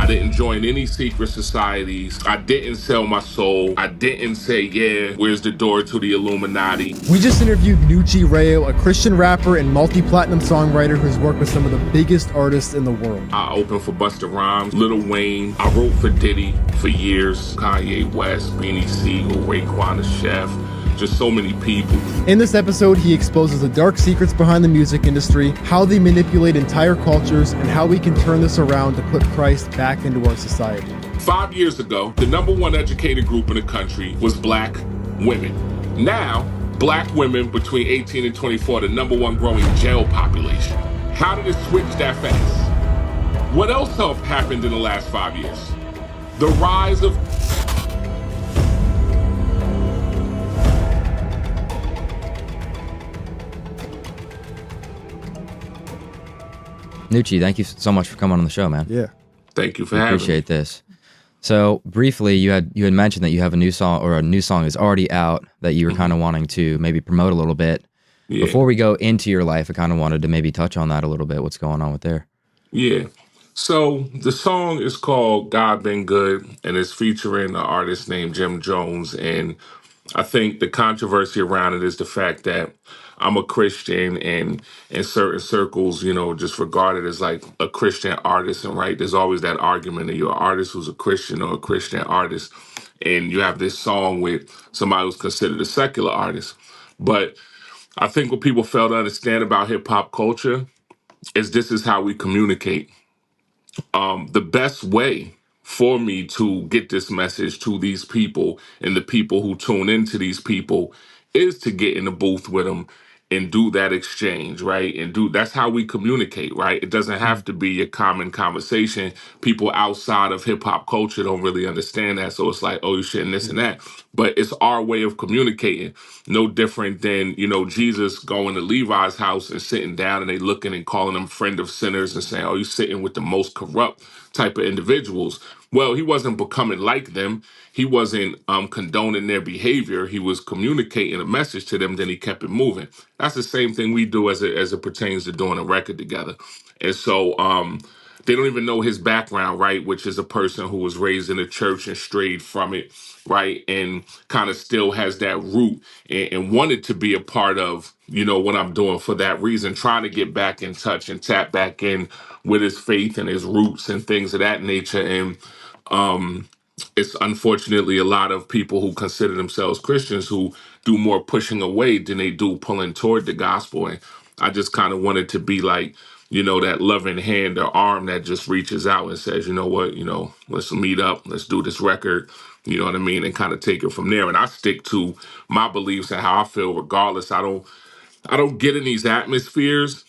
didn't join any secret societies. I didn't sell my soul. I didn't say, yeah, where's the door to the Illuminati? We just interviewed Nucci Reyo, a Christian rapper and multi-platinum songwriter who's worked with some of the biggest artists in the world. I opened for Busta Rhymes, Lil Wayne. I wrote for Diddy for years. Kanye West, Beanie Siegel, Raekwon the Chef. Just so many people. In this episode, he exposes the dark secrets behind the music industry, how they manipulate entire cultures, and how we can turn this around to put Christ back into our society. 5 years ago, the #1 educated group in the country was black women. Now, black women between 18 and 24 are the #1 growing jail population. How did it switch that fast? What else have happened in the last 5 years? The rise of Nucci, thank you so much for coming on the show, man. Yeah. Thank you for having me. Appreciate this. So briefly, you had mentioned that you have a new song is already out that you were kind of wanting to maybe promote a little bit. Yeah. Before we go into your life, I kind of wanted to maybe touch on that a little bit. What's going on with there? Yeah. So the song is called God Been Good, and it's featuring an artist named Jim Jones. And I think the controversy around it is the fact that I'm a Christian, and in certain circles, just regarded as like a Christian artist. And right, there's always that argument that you're an artist who's a Christian or a Christian artist. And you have this song with somebody who's considered a secular artist. But I think what people fail to understand about hip hop culture is this is how we communicate. The best way for me to get this message to these people and the people who tune into these people is to get in the booth with them and do that exchange, right? That's how we communicate, right? It doesn't have to be a common conversation. People outside of hip hop culture don't really understand that. So it's like, oh, you shouldn't this and that. But it's our way of communicating. No different than, Jesus going to Levi's house and sitting down and they looking and calling him friend of sinners and saying, oh, you sitting with the most corrupt type of individuals. Well, he wasn't becoming like them. He wasn't condoning their behavior. He was communicating a message to them. Then he kept it moving. That's the same thing we do as it pertains to doing a record together. And so they don't even know his background, right? Which is a person who was raised in a church and strayed from it, right? And kind of still has that root and wanted to be a part of, what I'm doing for that reason, trying to get back in touch and tap back in with his faith and his roots and things of that nature. And it's unfortunately a lot of people who consider themselves Christians who do more pushing away than they do pulling toward the gospel. And I just kind of wanted to be like, that loving hand or arm that just reaches out and says, you know what, let's meet up, let's do this record, you know what I mean, and kind of take it from there. And I stick to my beliefs and how I feel regardless. I don't get in these atmospheres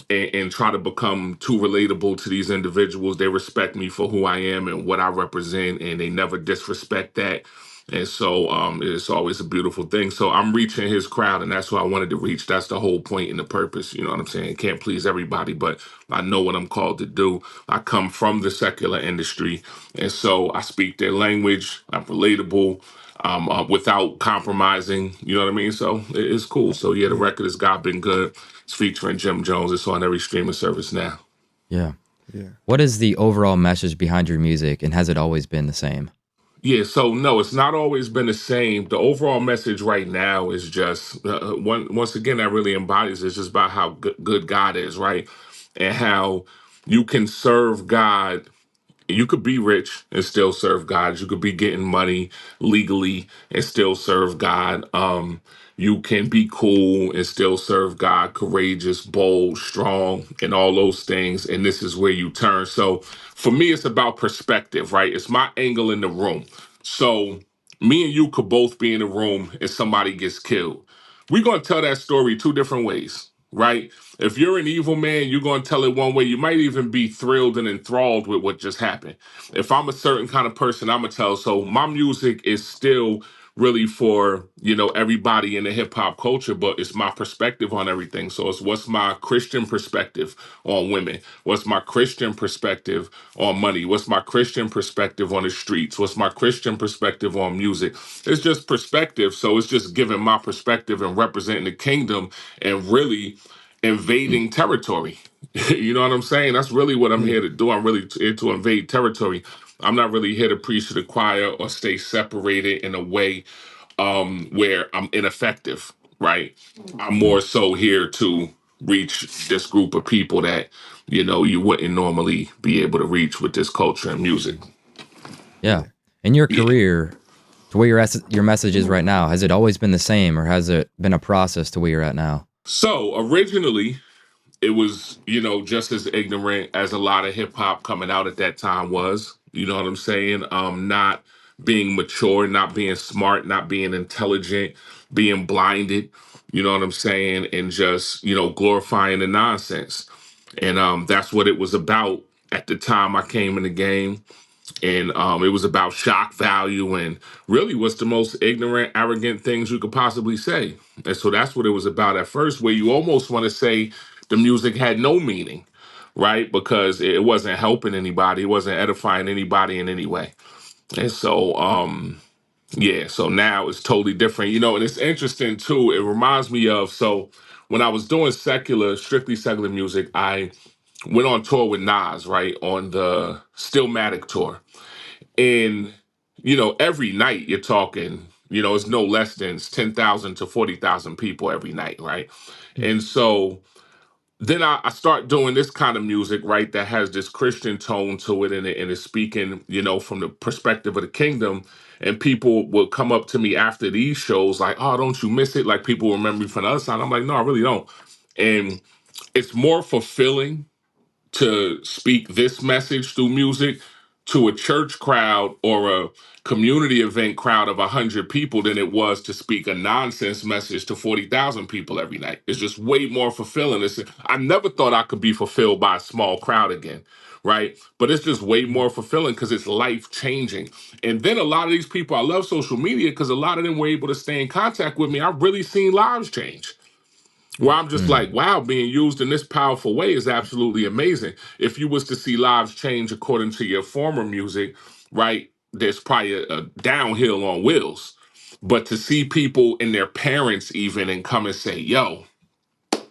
and try to become too relatable to these individuals. They respect me for who I am and what I represent, and they never disrespect that. And so it's always a beautiful thing. So I'm reaching his crowd, and that's who I wanted to reach. That's the whole point and the purpose. You know what I'm saying? Can't please everybody, but I know what I'm called to do. I come from the secular industry, and so I speak their language. I'm relatable. Without compromising, you know what I mean? So it's cool. So yeah, the record has God Been Good. It's featuring Jim Jones. It's on every streaming service now. Yeah. What is the overall message behind your music, and has it always been the same? Yeah, so no, it's not always been the same. The overall message right now is just, once again, that really embodies it's just about how good God is, right? And how you can serve God. You could be rich and still serve God. You could be getting money legally and still serve God. You can be cool and still serve God, courageous, bold, strong, and all those things. And this is where you turn. So for me, it's about perspective, right? It's my angle in the room. So me and you could both be in the room and somebody gets killed. We're going to tell that story two different ways, right? If you're an evil man, you're going to tell it one way. You might even be thrilled and enthralled with what just happened. If I'm a certain kind of person, I'm going to tell. So my music is still really for, everybody in the hip hop culture, but it's my perspective on everything. So it's what's my Christian perspective on women? What's my Christian perspective on money? What's my Christian perspective on the streets? What's my Christian perspective on music? It's just perspective. So it's just giving my perspective and representing the kingdom and really invading territory. You know what I'm saying? That's really what I'm Yeah. here to do. I'm really here to invade territory. I'm not really here to preach to the choir or stay separated in a way where I'm ineffective, right? I'm more so here to reach this group of people that, you wouldn't normally be able to reach with this culture and music. Yeah. Yeah. In your Yeah. career, to where your message is right now, has it always been the same, or has it been a process to where you're at now? So originally, it was, just as ignorant as a lot of hip hop coming out at that time was. You know what I'm saying? Not being mature, not being smart, not being intelligent, being blinded. You know what I'm saying? And just, glorifying the nonsense. And that's what it was about at the time I came in the game. And it was about shock value and really what's the most ignorant, arrogant things you could possibly say. And so that's what it was about at first, where you almost want to say the music had no meaning, right? Because it wasn't helping anybody, it wasn't edifying anybody in any way. And so, yeah, so now it's totally different, and it's interesting too. It reminds me of, so when I was doing strictly secular music, I went on tour with Nas, right, on the Stillmatic tour. And, every night you're talking, it's no less than 10,000 to 40,000 people every night, right? Mm. And so then I start doing this kind of music, right, that has this Christian tone to it and is speaking, from the perspective of the kingdom. And people will come up to me after these shows like, oh, don't you miss it? Like people remember me from the other side. I'm like, no, I really don't. And it's more fulfilling to speak this message through music to a church crowd or a community event crowd of 100 people than it was to speak a nonsense message to 40,000 people every night. It's just way more fulfilling. I never thought I could be fulfilled by a small crowd again, right? But it's just way more fulfilling because it's life changing. And then a lot of these people, I love social media because a lot of them were able to stay in contact with me. I've really seen lives change where I'm just Mm. like, wow, being used in this powerful way is absolutely amazing. If you was to see lives change according to your former music, right, there's probably a downhill on wheels. But to see people and their parents even and come and say, yo,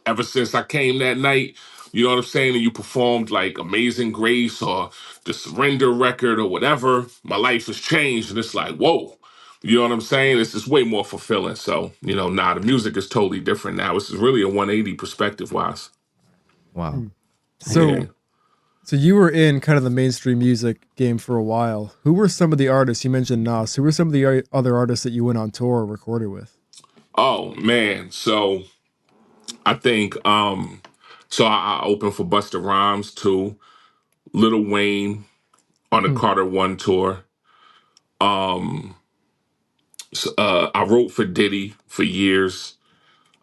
ever since I came that night, you know what I'm saying, and you performed like Amazing Grace or the Surrender record or whatever, my life has changed. And it's like, whoa. You know what I'm saying? It's just way more fulfilling. So, the music is totally different now. It's really a 180 perspective wise. Wow. Mm. Yeah. So, so you were in kind of the mainstream music game for a while. Who were some of the artists you mentioned? Nas. Who were some of the other artists that you went on tour or recorded with? Oh man. So I think so I opened for Busta Rhymes too, Lil Wayne on the Mm. Carter One tour. I wrote for Diddy for years.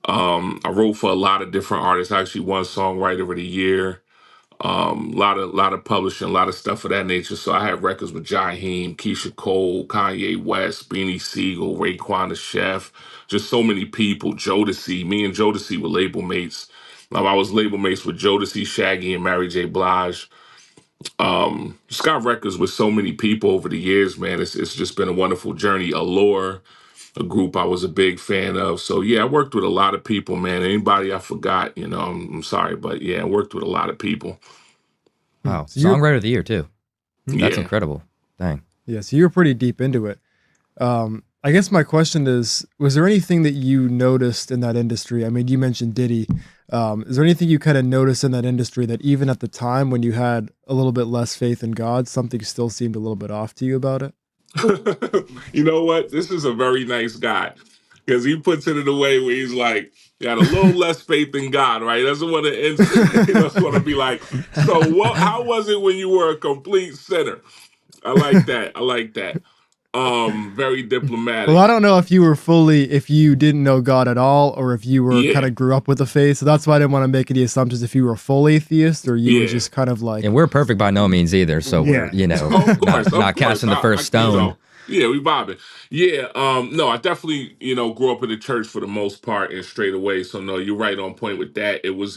I wrote for a lot of different artists. I actually won Songwriter of the Year. A lot of publishing, a lot of stuff of that nature. So I had records with Jaheim, Keisha Cole, Kanye West, Beanie Siegel, Raekwon the Chef, just so many people. Jodeci, me and Jodeci were label mates. I was label mates with Jodeci, Shaggy, and Mary J. Blige. Just got records with so many people over the years, man. It's just been a wonderful journey. Allure, a group I was a big fan of. So yeah, I worked with a lot of people, man. Anybody I forgot, I'm sorry, but yeah, I worked with a lot of people. Mm. Wow. So you're Songwriter of the year too. mm. That's Yeah. incredible. Dang. Yeah, so you're pretty deep into it. I guess my question is, was there anything that you noticed in that industry? I mean, you mentioned Diddy. Is there anything you kind of noticed in that industry that even at the time when you had a little bit less faith in God, something still seemed a little bit off to you about it? You know what? This is a very nice guy because he puts it in a way where he's like, you had a little less faith in God, right? He doesn't want to he doesn't want to be like, so what? How was it when you were a complete sinner? I like that. I like that. Very Well, diplomatic. I don't know if you were fully, if you didn't know God at all, or if you were kind Yeah, of grew up with a faith. So that's why I didn't want to make any assumptions if you were a full atheist or you were yeah. just kind of like, And we're perfect by no means either. So we're, yeah. Oh, of course, not of not course. casting the first stone. Yeah, we vibing. Yeah, no, I definitely, grew up in the church for the most part and straight away. So no, you're right on point with that. It was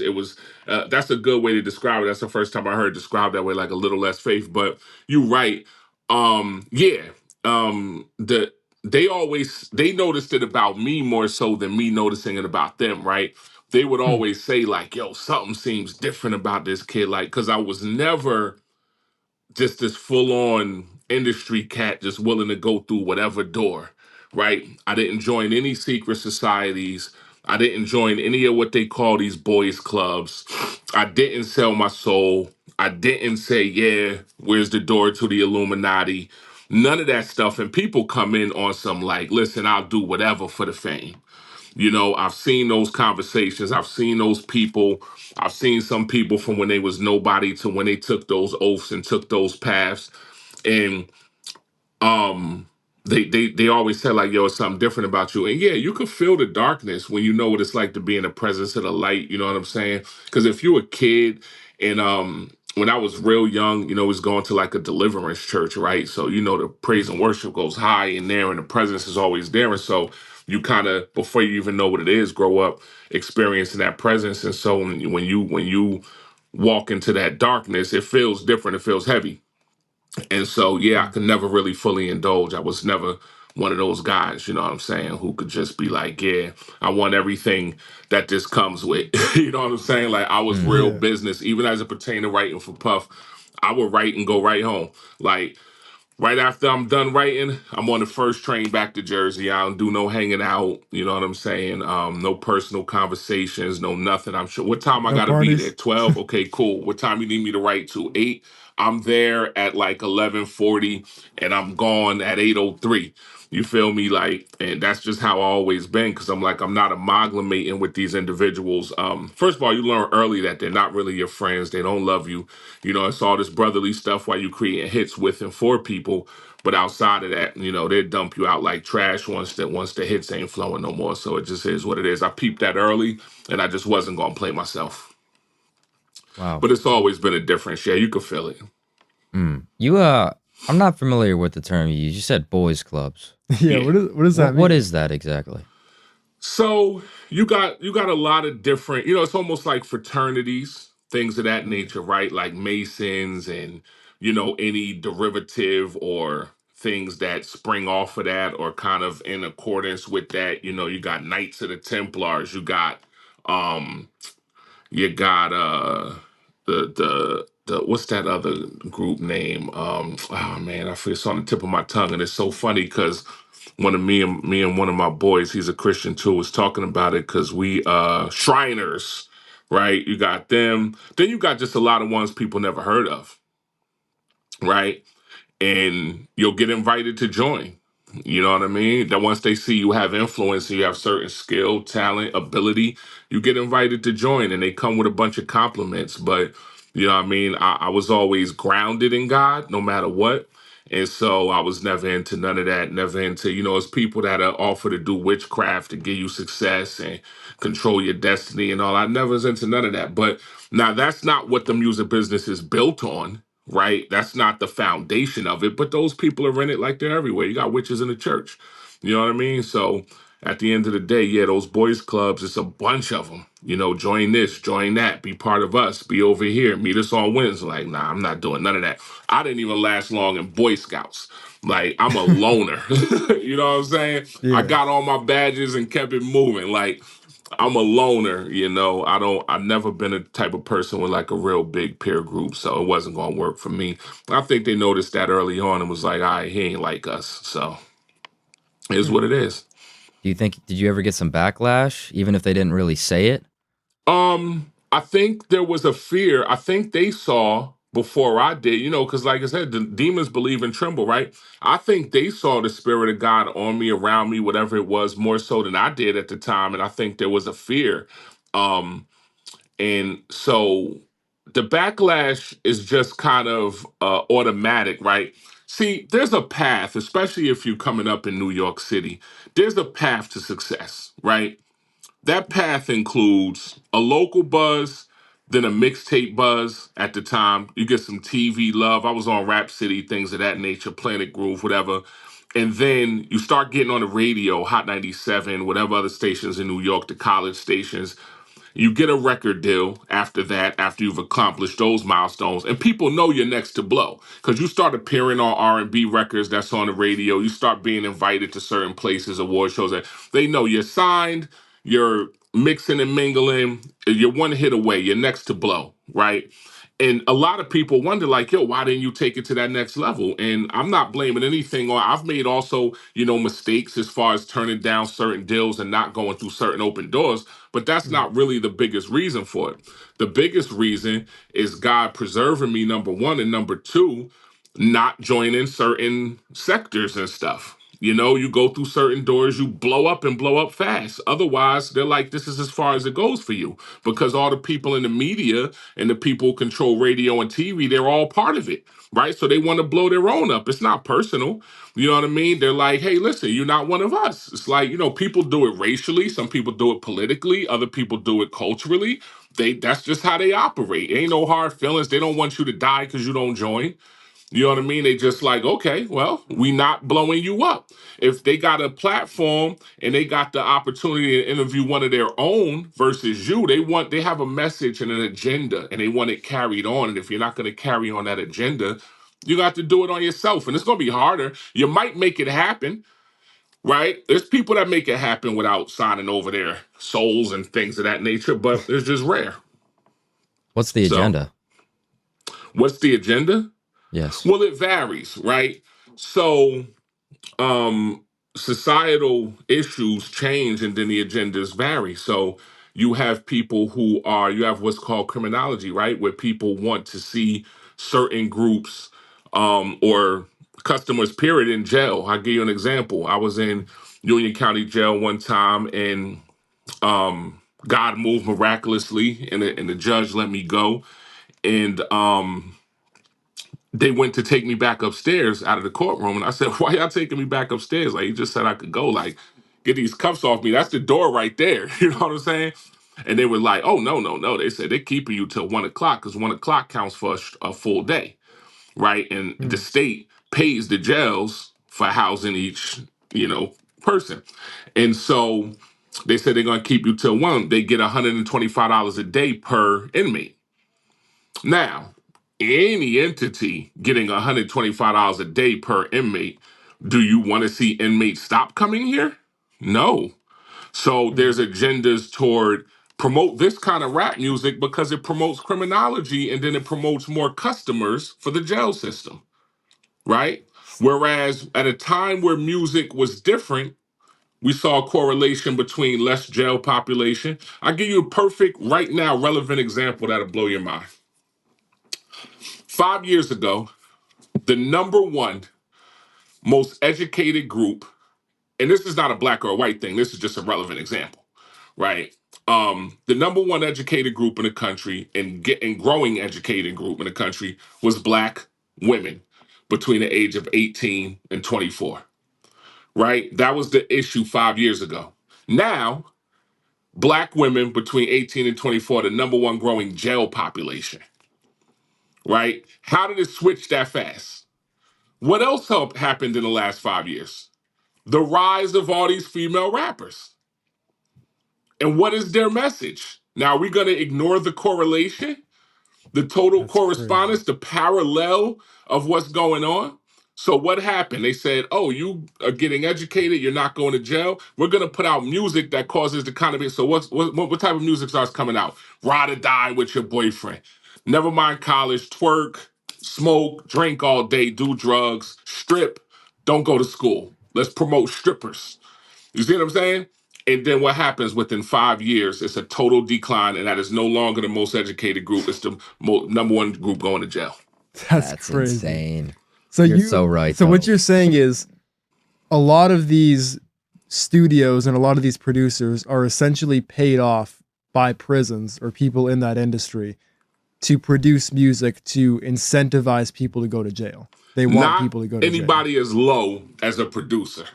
that's a good way to describe it. That's the first time I heard it described that way, like a little less faith. But you're right. Yeah. They noticed it about me more so than me noticing it about them, right? they would Hmm. always say like, yo, something seems different about this kid. Like, cause I was never just this full on industry cat just willing to go through whatever door, right? I didn't join any secret societies. I didn't join any of what they call these boys clubs. I didn't sell my soul. I didn't say, yeah, where's the door to the Illuminati? None of that stuff. And people come in on some like, listen, I'll do whatever for the fame. You know, I've seen those conversations. I've seen those people. I've seen some people from when they was nobody to when they took those oaths and took those paths. And um they always said like, yo, it's something different about you. And yeah, you could feel the darkness when you know what it's like to be in the presence of the light, you know what I'm saying? Because if you're a kid and when I was real young, you know, was going to like a deliverance church, right? So you know the praise and worship goes high in there and the presence is always there. And so you kind of, before you even know what it is, grow up experiencing that presence. And so when you walk into that darkness, it feels different, it feels heavy. And so, yeah, I Hmm. could never really fully indulge. I was never one of those guys, you know what I'm saying, who could just be like, yeah, I want everything that this comes with. You know what I'm saying? Like, I was Mm. real Yeah. business, even as it pertained to writing for Puff. I would write and go right home. Like, right after I'm done writing, I'm on the first train back to Jersey. I don't do no hanging out. You know what I'm saying? No personal conversations, no nothing. I'm sure. What time I No gotta be there? parties. 12? Okay, cool. What time you need me to write to? 8? I'm there at like 11:40 and I'm gone at 8:03. You feel me? Like, and that's just how I always been because I'm like, I'm not amalgamating with these individuals. First of all, you learn early that they're not really your friends. They don't love you. You know, it's all this brotherly stuff while you creating hits with and for people. But outside of that, you know, they dump you out like trash once the hits ain't flowing no more. So it just is what it is. I peeped that early and I just wasn't gonna play myself. Wow. But it's always been a difference. Yeah, you can feel it. Mm. You I'm not familiar with the term you used. You said boys clubs. Yeah. Yeah. What does that What mean? is that exactly? So you got a lot of different, you know, it's almost like fraternities, things of that Mm. nature, right? Like Masons and, you know, any derivative or things that spring off of that or kind of in accordance with that. You know, you got Knights of the Templars, um you got the what's that other group name? Oh man, I feel it's on the tip of my tongue, and it's so funny because one of me and one of my boys, he's a Christian too, was talking about it because we Shriners, right? You got them. Then you got just a lot of ones people never heard of, right? And you'll get invited to join. You know what I mean? That once they see you have influence and you have certain skill, talent, ability, you get invited to join and they come with a bunch of compliments. But you know what I mean? I was always grounded in God no matter what. And so I was never into none of that, never into, you know, it's people that are offer to do witchcraft to give you success and control your destiny and all. I never was into none of that. But now that's not what the music business is built on, right? That's not the foundation of it, but those people are in it like they're everywhere. You got witches in the church. You know what I mean? So at the end of the day, yeah, those boys clubs, it's a bunch of them. You know, join this, join that, be part of us, be over here, meet us on Wednesday. Like, nah, I'm not doing none of that. I didn't even last long in Boy Scouts. Like, I'm a loner. You know what I'm saying? I Yeah. got all my badges and kept it moving. Like, I'm a loner, you know. I've never been a type of person with like a real big peer group, so it wasn't gonna work for me. I think they noticed that early on and was like, all right, he ain't like us. So it is Hmm. what it is. Do you think did you ever get some backlash, even if they didn't really say it? I think there was a fear. I think they saw before I did, you know, because like I said, the demons believe and tremble, right? I think they saw the spirit of God on me, around me, whatever it was, more so than I did at the time. And I think there was a fear. Um, And so the backlash is just kind of automatic, right? See, there's a path, especially if you're coming up in New York City, there's a path to success, right? That path includes a local buzz, then a mixtape buzz at the time. You get some TV love. I was on Rap City, things of that nature, Planet Groove, whatever. And then you start getting on the radio, Hot 97, whatever other stations in New York, the college stations. You get a record deal after that, after you've accomplished those milestones, and people know you're next to blow because you start appearing on R&B records that's on the radio. You start being invited to certain places, award shows that they know you're signed. You're mixing and mingling, you're one hit away, you're next to blow, right? And a lot of people wonder, like, yo, why didn't you take it to that next level? And I'm not blaming anything. Or I've made also, mistakes as far as turning down certain deals and not going through certain open doors. But that's Mm. not really the biggest reason for it. The biggest reason is God preserving me, number one, and number two, not joining certain sectors and stuff. You go through certain doors, you blow up and blow up fast. Otherwise, they're like, this is as far as it goes for you, because all the people in the media and the people who control radio and TV, they're all part of it, right? So they want to blow their own up. It's not personal. You know what I mean? They're like, hey, listen, you're not one of us. It's like, people do it racially. Some people do it politically. Other people do it culturally. That's just how they operate. Ain't no hard feelings. They don't want you to die because you don't join. You know what I mean? They just like, okay, well, we not blowing you up. If they got a platform and they got the opportunity to interview one of their own versus you, they have a message and an agenda and they want it carried on. And if you're not going to carry on that agenda, you got to do it on yourself. And it's going to be harder. You might make it happen, right? There's people that make it happen without signing over their souls and things of that nature, but it's just rare. What's the So, agenda? what's the agenda? Yes. Well, it varies, right? So, societal issues change and then the agendas vary. So you have people you have what's called criminology, right? Where people want to see certain groups or customers, period, in jail. I'll give you an example. I was in Union County Jail one time and God moved miraculously and the judge let me go. And they went to take me back upstairs out of the courtroom. And I said, why y'all taking me back upstairs? Like, you just said I could go. Like, get these cuffs off me. That's the door right there. You know what I'm saying? And they were like, oh, no, no, no. They said they're keeping you till 1 o'clock because 1 o'clock counts for a full day, right? And the Mm. state pays the jails for housing each, person. And so they said they're going to keep you till 1. They get $125 a day per inmate. Now, any entity getting $125 a day per inmate, do you want to see inmates stop coming here? No. So Mm. there's agendas toward promote this kind of rap music because it promotes criminology and then it promotes more customers for the jail system, right? Whereas at a time where music was different, we saw a correlation between less jail population. I'll give you a perfect, right now, relevant example that'll blow your mind. 5 years ago, the number one most educated group, and this is not a black or a white thing, this is just a relevant example, right? The number one educated group in the country and growing educated group in the country was black women between the age of 18 and 24, right? That was the issue 5 years ago. Now, black women between 18 and 24, the number one growing jail population, right? How did it switch that fast? What else happened in the last 5 years? The rise of all these female rappers. And what is their message? Now, are we going to ignore the correlation, the total That's crazy. correspondence, the parallel of what's going on? So, what happened? They said, oh, you are getting educated, you're not going to jail. We're going to put out music that causes the kind of. So, what type of music starts coming out? Ride or die with your boyfriend. Never mind college, twerk, smoke, drink all day, do drugs, strip, don't go to school. Let's promote strippers. You see what I'm saying? And then what happens within 5 years? It's a total decline, and that is no longer the most educated group. It's the number one group going to jail. That's That's crazy. insane. So You're so right, so what though. you're saying is a lot of these studios and a lot of these producers are essentially paid off by prisons or people in that industry to produce music to incentivize people to go to jail. They want Not people to go to jail. anybody as low as a producer.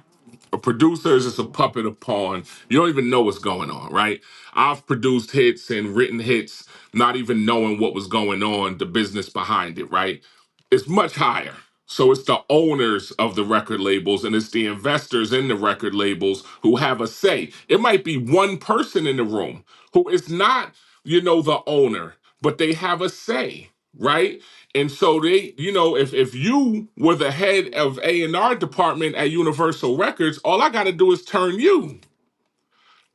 A producer is just a puppet, a pawn. You don't even know what's going on, right? I've produced hits and written hits, not even knowing what was going on, the business behind it, right? It's much higher. So it's the owners of the record labels and it's the investors in the record labels who have a say. It might be one person in the room who is not, the owner, but they have a say, right? And so they, if you were the head of A&R department at Universal Records, all I got to do is turn you.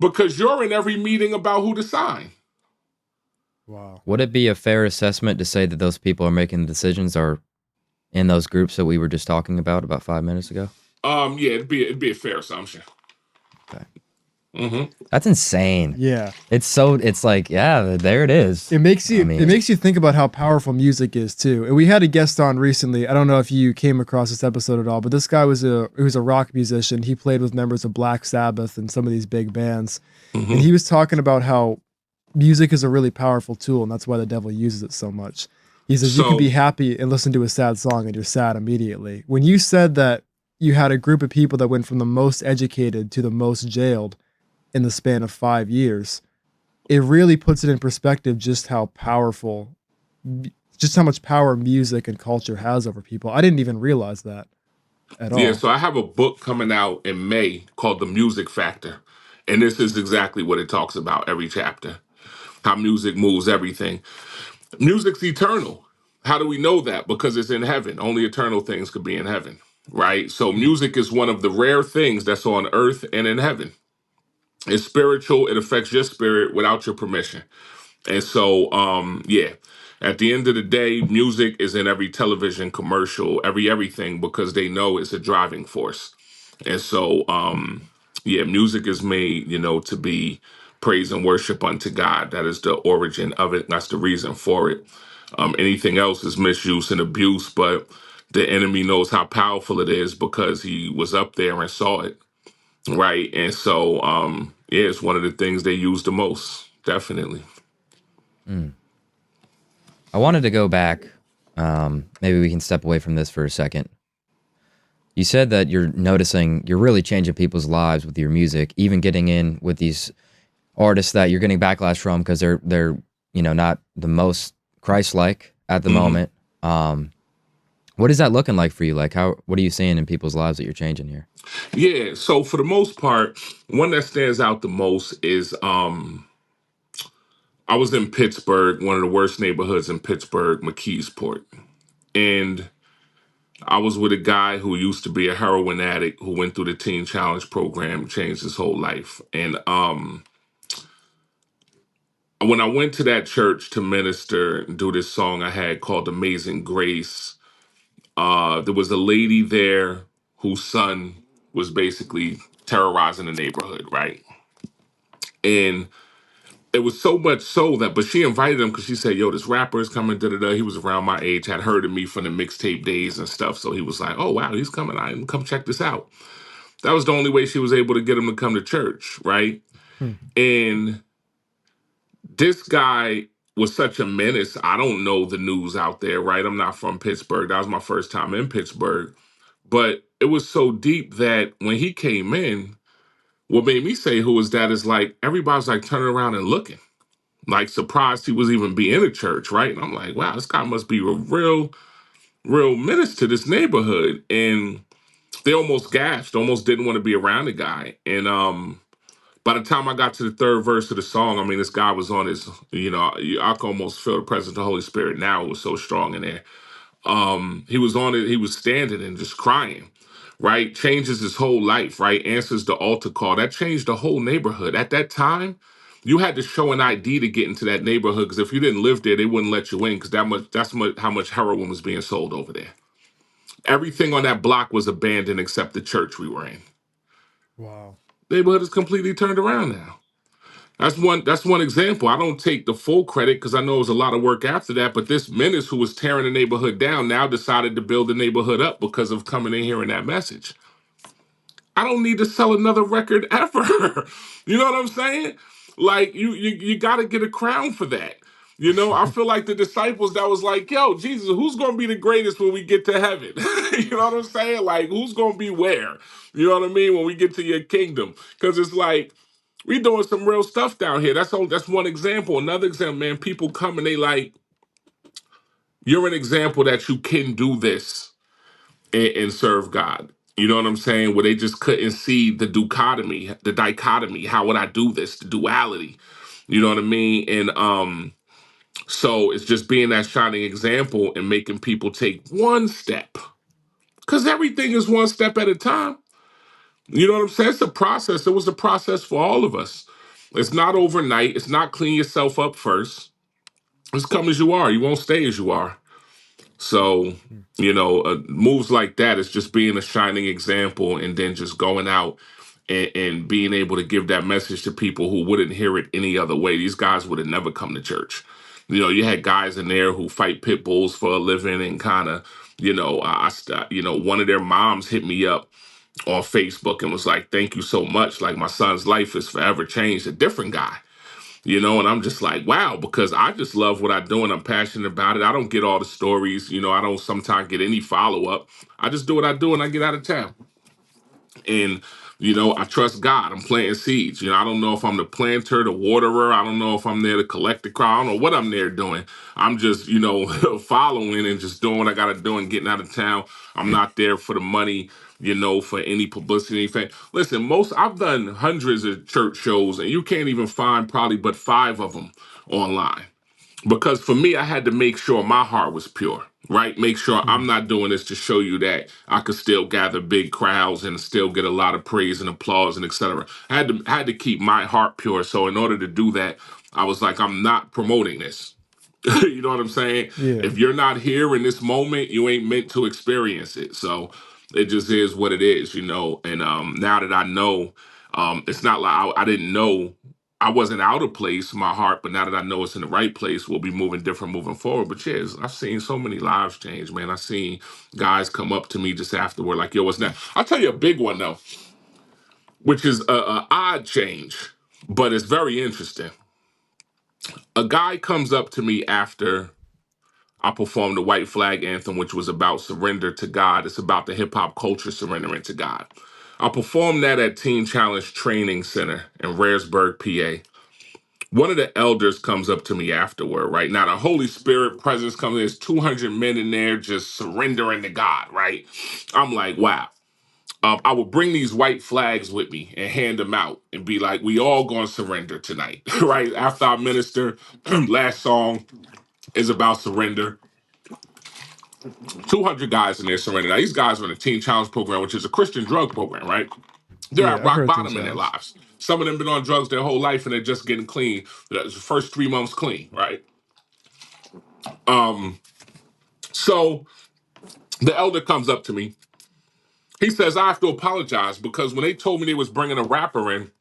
because you're in every meeting about who to sign. Wow. Would it be a fair assessment to say that those people are making the decisions are in those groups that we were just talking about 5 minutes ago? Yeah, it'd be a fair assumption. Okay. Hmm. That's insane. Yeah. It's like, yeah, there it is. It makes you I mean- it makes you think about how powerful music is too. And we had a guest on recently. I don't know if you came across this episode at all, but this guy was a rock musician. He played with members of Black Sabbath and some of these big bands. Hmm. And he was talking about how music is a really powerful tool, and that's why the devil uses it so much. He says you can be happy and listen to a sad song and you're sad immediately. When you said that you had a group of people that went from the most educated to the most jailed in the span of 5 years, it really puts it in perspective just how powerful, just how much power music and culture has over people. I didn't even realize that at all. Yeah, so I have a book coming out in May called The Music Factor. And this is exactly what it talks about, every chapter. How music moves everything. Music's eternal. How do we know that? Because it's in heaven. Only eternal things could be in heaven, right? So music is one of the rare things that's on earth and in heaven. It's spiritual. It affects your spirit without your permission. And so, yeah, at the end of the day, music is in every television commercial, everything, because they know it's a driving force. And so, yeah, music is made, to be praise and worship unto God. That is the origin of it. That's the reason for it. Anything else is misuse and abuse, but the enemy knows how powerful it is because he was up there and saw it. Right. And so, yeah, it's one of the things they use the most. Definitely. I wanted to go back. Maybe we can step away from this for a second. You said that you're noticing, you're really changing people's lives with your music, even getting in with these artists that you're getting backlash from because they're not the most Christ-like at the moment. What is that looking like for you? Like, what are you seeing in people's lives that you're changing here? Yeah. So for the most part, one that stands out the most is I was in Pittsburgh, one of the worst neighborhoods in Pittsburgh, McKeesport. And I was with a guy who used to be a heroin addict who went through the Teen Challenge program, changed his whole life. And when I went to that church to minister and do this song I had called Amazing Grace, there was a lady there whose son was basically terrorizing the neighborhood, right? And it was so much so that, but she invited him because she said, yo, this rapper is coming, da-da-da. He was around my age, had heard of me from the mixtape days and stuff. So he was like, oh, wow, he's coming. Come check this out. That was the only way she was able to get him to come to church, right? And this guy was such a menace. I don't know the news out there, right? I'm not from Pittsburgh. That was my first time in Pittsburgh. But it was so deep that when he came in, what made me say who was that is like, everybody's like turning around and looking. Like surprised he was even be in a church, right? And I'm like, wow, this guy must be a real menace to this neighborhood. And they almost gasped, almost didn't want to be around the guy. And by the time I got to the third verse of the song, I mean, this guy was on his, I could almost feel the presence of the Holy Spirit now. It was so strong in there. He was on it, he was standing and just crying, right? Changes his whole life, right? Answers the altar call. That changed the whole neighborhood. At that time, you had to show an ID to get into that neighborhood because if you didn't live there, they wouldn't let you in because how much heroin was being sold over there. Everything on that block was abandoned except the church we were in. Wow. Neighborhood is completely turned around now. That's one example. I don't take the full credit because I know it was a lot of work after that, but this menace who was tearing the neighborhood down now decided to build the neighborhood up because of coming in hearing that message. I don't need to sell another record ever. You know what I'm saying? Like you got to get a crown for that. I feel like the disciples that was like, yo, Jesus, who's going to be the greatest when we get to heaven? You know what I'm saying? Like, who's going to be where? You know what I mean? When we get to your kingdom. Because it's like, we doing some real stuff down here. That's one example. Another example, man, people come and they like, you're an example that you can do this and serve God. You know what I'm saying? Where they just couldn't see the dichotomy. How would I do this? The duality. You know what I mean? And so it's just being that shining example and making people take one step. Because everything is one step at a time. You know what I'm saying? It's a process. It was a process for all of us. It's not overnight. It's not clean yourself up first. Just come as you are. You won't stay as you are. So, moves like that is just being a shining example and then just going out and being able to give that message to people who wouldn't hear it any other way. These guys would have never come to church. You had guys in there who fight pit bulls for a living and kind of, one of their moms hit me up on Facebook and was like, "Thank you so much. Like, my son's life is forever changed." A different guy. And I'm just like, wow, because I just love what I do and I'm passionate about it. I don't get all the stories. I don't sometimes get any follow up. I just do what I do and I get out of town. And, I trust God. I'm planting seeds. I don't know if I'm the planter, the waterer. I don't know if I'm there to collect the crowd. I don't know what I'm there doing. I'm just, following and just doing what I got to do and getting out of town. I'm not there for the money, for any publicity, anything. Listen, I've done hundreds of church shows and you can't even find probably but 5 of them online. Because for me, I had to make sure my heart was pure, right? Make sure I'm not doing this to show you that I could still gather big crowds and still get a lot of praise and applause and etc. I had to keep my heart pure. So in order to do that, I was like, I'm not promoting this. You know what I'm saying? Yeah. If you're not here in this moment, you ain't meant to experience it. So it just is what it is, And now that I know, it's not like I didn't know I wasn't out of place, my heart, but now that I know it's in the right place, we'll be moving different moving forward. But yes, I've seen so many lives change, man. I've seen guys come up to me just afterward, like, "Yo, what's that?" I'll tell you a big one though, which is a odd change, but it's very interesting. A guy comes up to me after I performed the White Flag Anthem, which was about surrender to God. It's about the hip hop culture surrendering to God. I performed that at Teen Challenge Training Center in Raresburg, PA. One of the elders comes up to me afterward, right? Now, the Holy Spirit presence comes in. There's 200 men in there just surrendering to God, right? I'm like, wow. I would bring these white flags with me and hand them out and be like, "We all gonna surrender tonight," right? After I minister, last song is about surrender. 200 guys in there surrender. Now, these guys are in the Teen Challenge program, which is a Christian drug program, right? They're at Yeah, I've rock heard of Teen bottom in their Challenge. lives. Some of them been on drugs their whole life and they're just getting clean. The first 3 months clean, right? So the elder comes up to me. He says, "I have to apologize because when they told me they was bringing a rapper in,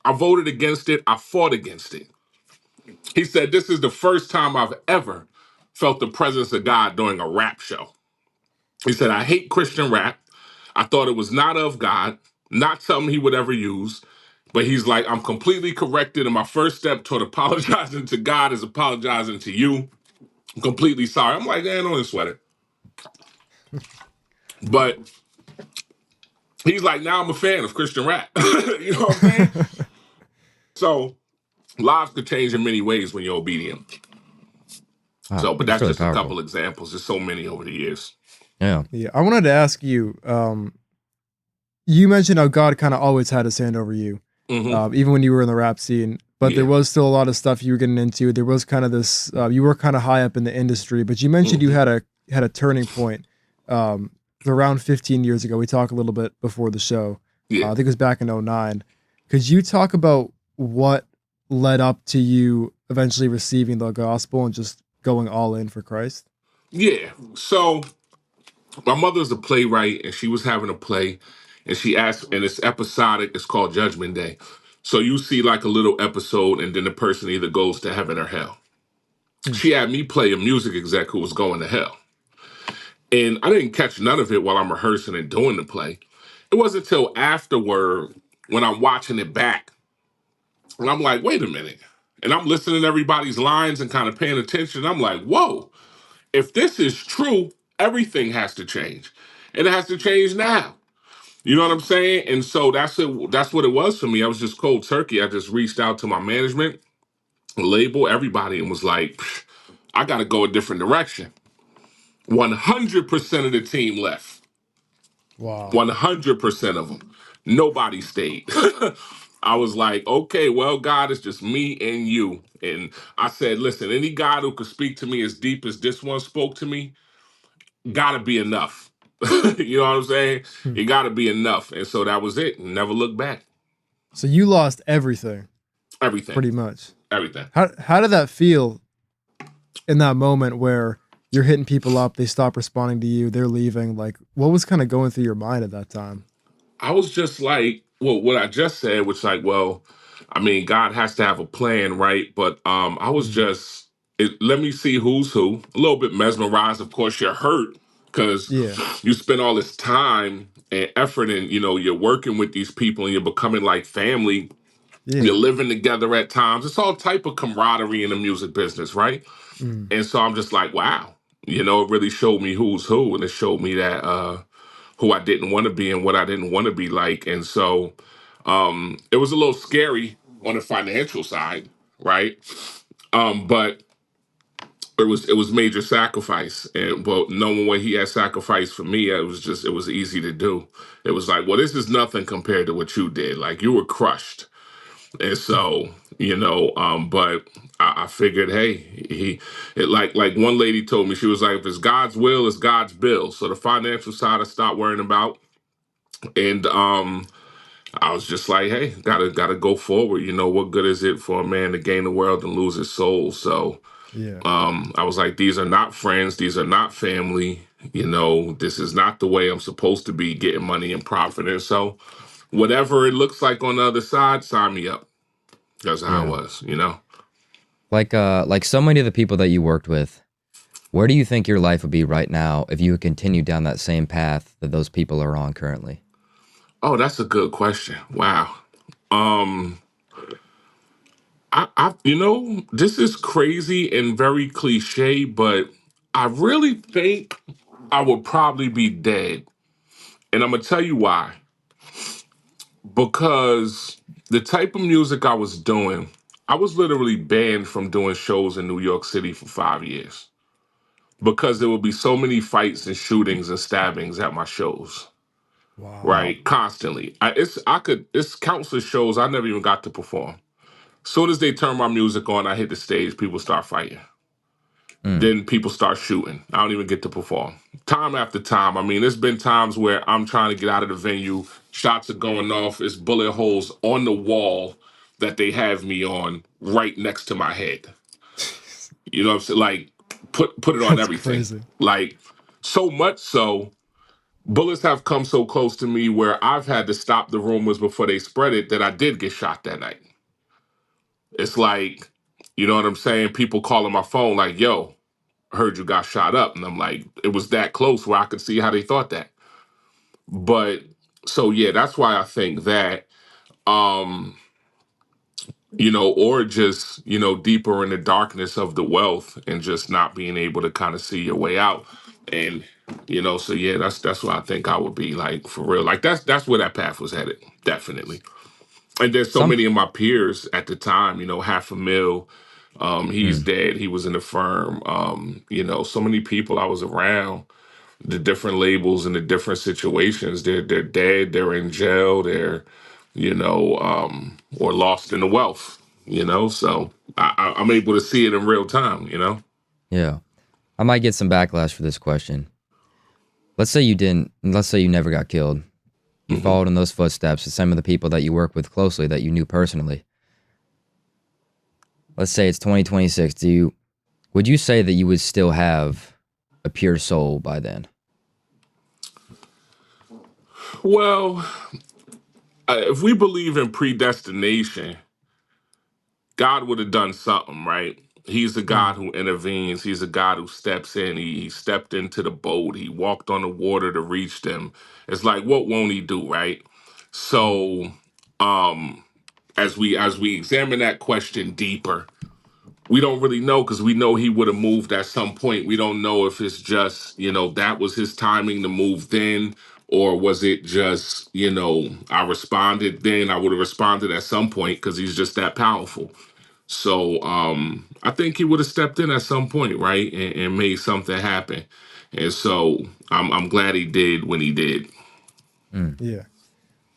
I voted against it. I fought against it." He said, "This is the first time I've ever felt the presence of God during a rap show." He said, "I hate Christian rap. I thought it was not of God, not something he would ever use." But he's like, "I'm completely corrected. And my first step toward apologizing to God is apologizing to you. I'm completely sorry." I'm like, "Man, don't sweat it." But he's like, "Now I'm a fan of Christian rap." You know what I'm saying? So lives could change in many ways when you're obedient. Wow, I So, but think it's that's really just a powerful. couple examples. There's so many over the years. Yeah. Yeah, I wanted to ask you. You mentioned how God kind of always had His hand over you, Hmm. even when you were in the rap scene. But there Yeah. was still a lot of stuff you were getting into. There was kind of this. You were kind of high up in the industry, but you mentioned you Hmm. had a turning point. Around 15 years ago. We talked a little bit before the show. I Yeah. think it was back in '09. Could you talk about what led up to you eventually receiving the gospel and just going all in for Christ? Yeah. So my mother's a playwright and she was having a play and she asked, and it's episodic, it's called Judgment Day. So you see like a little episode and then the person either goes to heaven or hell. Hmm. She had me play a music exec who was going to hell. And I didn't catch none of it while I'm rehearsing and doing the play. It wasn't until afterward when I'm watching it back and I'm like, wait a minute. And I'm listening to everybody's lines and kind of paying attention. I'm like, whoa, if this is true, everything has to change. And it has to change now. You know what I'm saying? And so that's it. That's what it was for me. I was just cold turkey. I just reached out to my management, label, everybody, and was like, I got to go a different direction. 100% of the team left. Wow. 100% of them. Nobody stayed. I was like, okay, well, God, it's just me and you. And I said, listen, any God who could speak to me as deep as this one spoke to me, gotta be enough. You know what I'm saying? Hmm. It gotta be enough. And so that was it. Never looked back. So you lost everything. Everything. pretty much. Everything. How did that feel in that moment where you're hitting people up, they stop responding to you, they're leaving? Like, what was kind of going through your mind at that time? I was just like, well, what I just said was like, well, I mean, God has to have a plan, right? But I was Mm, just, let me see who's who. A little bit mesmerized. Of course, you're hurt because yeah, you spend all this time and effort, and you're working with these people, and you're becoming like family. You're yeah, living together at times. It's all type of camaraderie in the music business, right? mm, And so I'm just like, wow, it really showed me who's who, and it showed me that who I didn't want to be and what I didn't want to be like. And so it was a little scary on the financial side, right? But it was major sacrifice, and but knowing what he had sacrificed for me, it was easy to do. It was like, well, this is nothing compared to what you did. Like, you were crushed. And so, but I figured, hey, like one lady told me, she was like, if it's God's will, it's God's bill. So the financial side I stopped worrying about. And I was just like, hey, gotta go forward. What good is it for a man to gain the world and lose his soul? So yeah, I was like, these are not friends, these are not family. This is not the way I'm supposed to be getting money and profiting. So whatever it looks like on the other side, sign me up. That's how it Yeah. was. Like so many of the people that you worked with, where do you think your life would be right now if you had continued down that same path that those people are on currently? Oh, that's a good question. Wow. Um, this is crazy and very cliche, but I really think I would probably be dead. And I'm gonna tell you why. Because the type of music I was doing, I was literally banned from doing shows in New York City for 5 years because there would be so many fights and shootings and stabbings at my shows. wow, Right, constantly. It's countless shows I never even got to perform. Soon as they turn my music on, I hit the stage, people start fighting. Mm. Then people start shooting. I don't even get to perform. Time after time. I mean, there's been times where I'm trying to get out of the venue, shots are going off, it's bullet holes on the wall that they have me on right next to my head. You know what I'm saying? Like, put it on that's everything. crazy. Like, so much so, bullets have come so close to me where I've had to stop the rumors before they spread it that I did get shot that night. It's like, you know what I'm saying? People calling my phone like, yo, heard you got shot up. And I'm like, it was that close where I could see how they thought that. But so yeah, that's why I think that, um, or just, deeper in the darkness of the wealth and just not being able to kind of see your way out. And, so yeah, that's what I think I would be like for real. Like that's where that path was headed, definitely. And there's so Some many of my peers at the time, half a mil. He's mm, dead. He was in the firm. So many people I was around, the different labels and the different situations. They're dead. They're in jail. They're, or lost in the wealth. So I'm able to see it in real time. yeah. I might get some backlash for this question. Let's say you didn't, let's say you never got killed. You hmm followed in those footsteps of some of the people that you work with closely that you knew personally. Let's say it's 2026. Would you say that you would still have a pure soul by then? Well, if we believe in predestination, God would have done something, right? He's a God Mm, who intervenes. He's a God who steps in. He stepped into the boat. He walked on the water to reach them. It's like, what won't he do, right? mm, So, um, as we examine that question deeper, we don't really know because we know he would have moved at some point. We don't know if it's just, that was his timing to move then, or was it just, I responded then, I would have responded at some point because he's just that powerful. So I think he would have stepped in at some point, right, and made something happen. And so I'm glad he did when he did. Mm. yeah.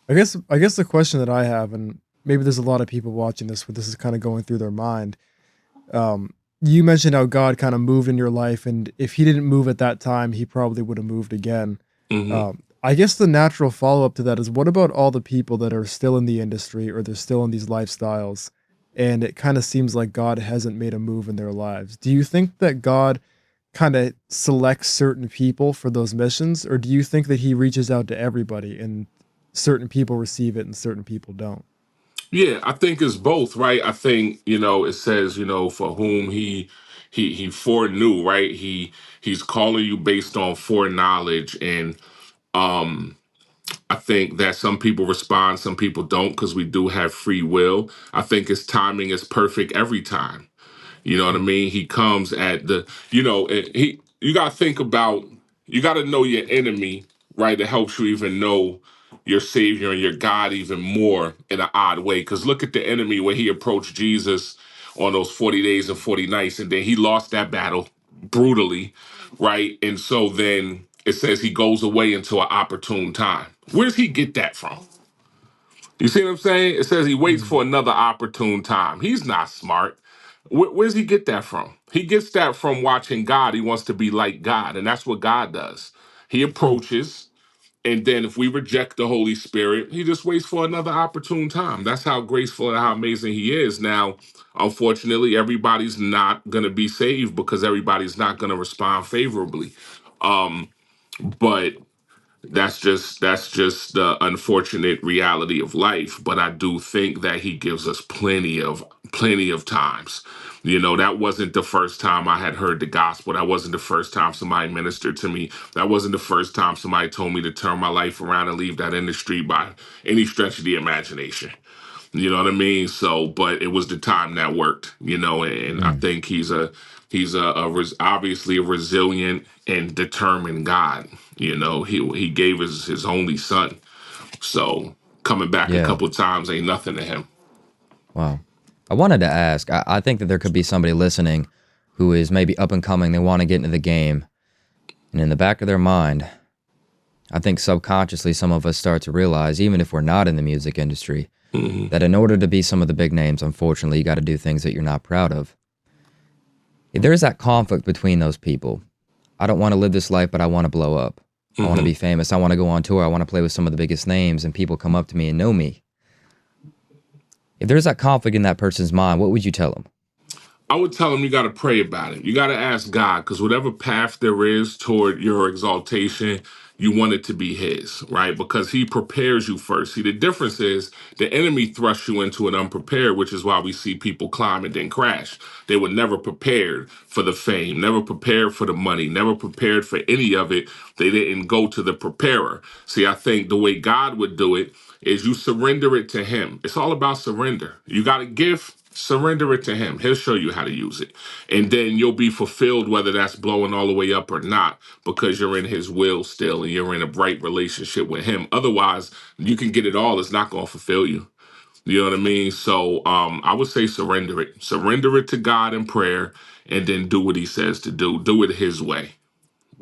I guess the question that I have, and maybe there's a lot of people watching this where this is kind of going through their mind. Um, you mentioned how God kind of moved in your life, and if he didn't move at that time, he probably would have moved again. hmm I guess the natural follow up to that is, what about all the people that are still in the industry or they're still in these lifestyles and it kind of seems like God hasn't made a move in their lives. Do you think that God kind of selects certain people for those missions, or do you think that he reaches out to everybody and certain people receive it and certain people don't? Yeah, I think it's both, right? I think, it says, for whom he foreknew, right? He's calling you based on foreknowledge. And I think that some people respond, some people don't, because we do have free will. I think his timing is perfect every time. You know what I Mm, mean? He comes at you got to think about, you got to know your enemy, right? It helps you even know your Savior and your God even more in an odd way. Because look at the enemy when he approached Jesus on those 40 days and 40 nights, and then he lost that battle brutally, right? And so then it says he goes away into an opportune time. Where does he get that from? You see what I'm saying? It says he waits mm, for another opportune time. He's not smart. Where does he get that from? He gets that from watching God. He wants to be like God, and that's what God does. He mm. approaches, and then if we reject the Holy Spirit, he just waits for another opportune time. That's how graceful and how amazing he is. Now, unfortunately, everybody's not going to be saved because everybody's not going to respond favorably. But that's just the unfortunate reality of life. But I do think that he gives us plenty of times. That wasn't the first time I had heard the gospel. That wasn't the first time somebody ministered to me. That wasn't the first time somebody told me to turn my life around and leave that industry by any stretch of the imagination. You know what I mean? So, but it was the time that worked, and I Mm. think obviously a resilient and determined God. He gave his only son. So coming back a Yeah. couple times ain't nothing to him. Wow. I wanted to ask, I think that there could be somebody listening who is maybe up and coming, they want to get into the game. And in the back of their mind, I think subconsciously some of us start to realize, even if we're not in the music industry, Hmm. that in order to be some of the big names, unfortunately, you got to do things that you're not proud of. If there's that conflict between those people, I don't want to live this life, but I want to blow up. I want to Hmm. be famous. I want to go on tour. I want to play with some of the biggest names and people come up to me and know me. If there's that conflict in that person's mind, what would you tell them? I would tell him you got to pray about it. You got to ask God, because whatever path there is toward your exaltation, you want it to be His, right? Because He prepares you first. See, the difference is the enemy thrusts you into it unprepared, which is why we see people climb and then crash. They were never prepared for the fame, never prepared for the money, never prepared for any of it. They didn't go to the preparer. See, I think the way God would do it is you surrender it to Him. It's all about surrender. You got a gift. Surrender it to him. He'll show you how to use it. And then you'll be fulfilled, whether that's blowing all the way up or not, because you're in his will still and you're in a bright relationship with him. Otherwise, you can get it all. It's not going to fulfill you. You know what I mean? So I would say surrender it. Surrender it to God in prayer and then do what he says to do. Do it his way.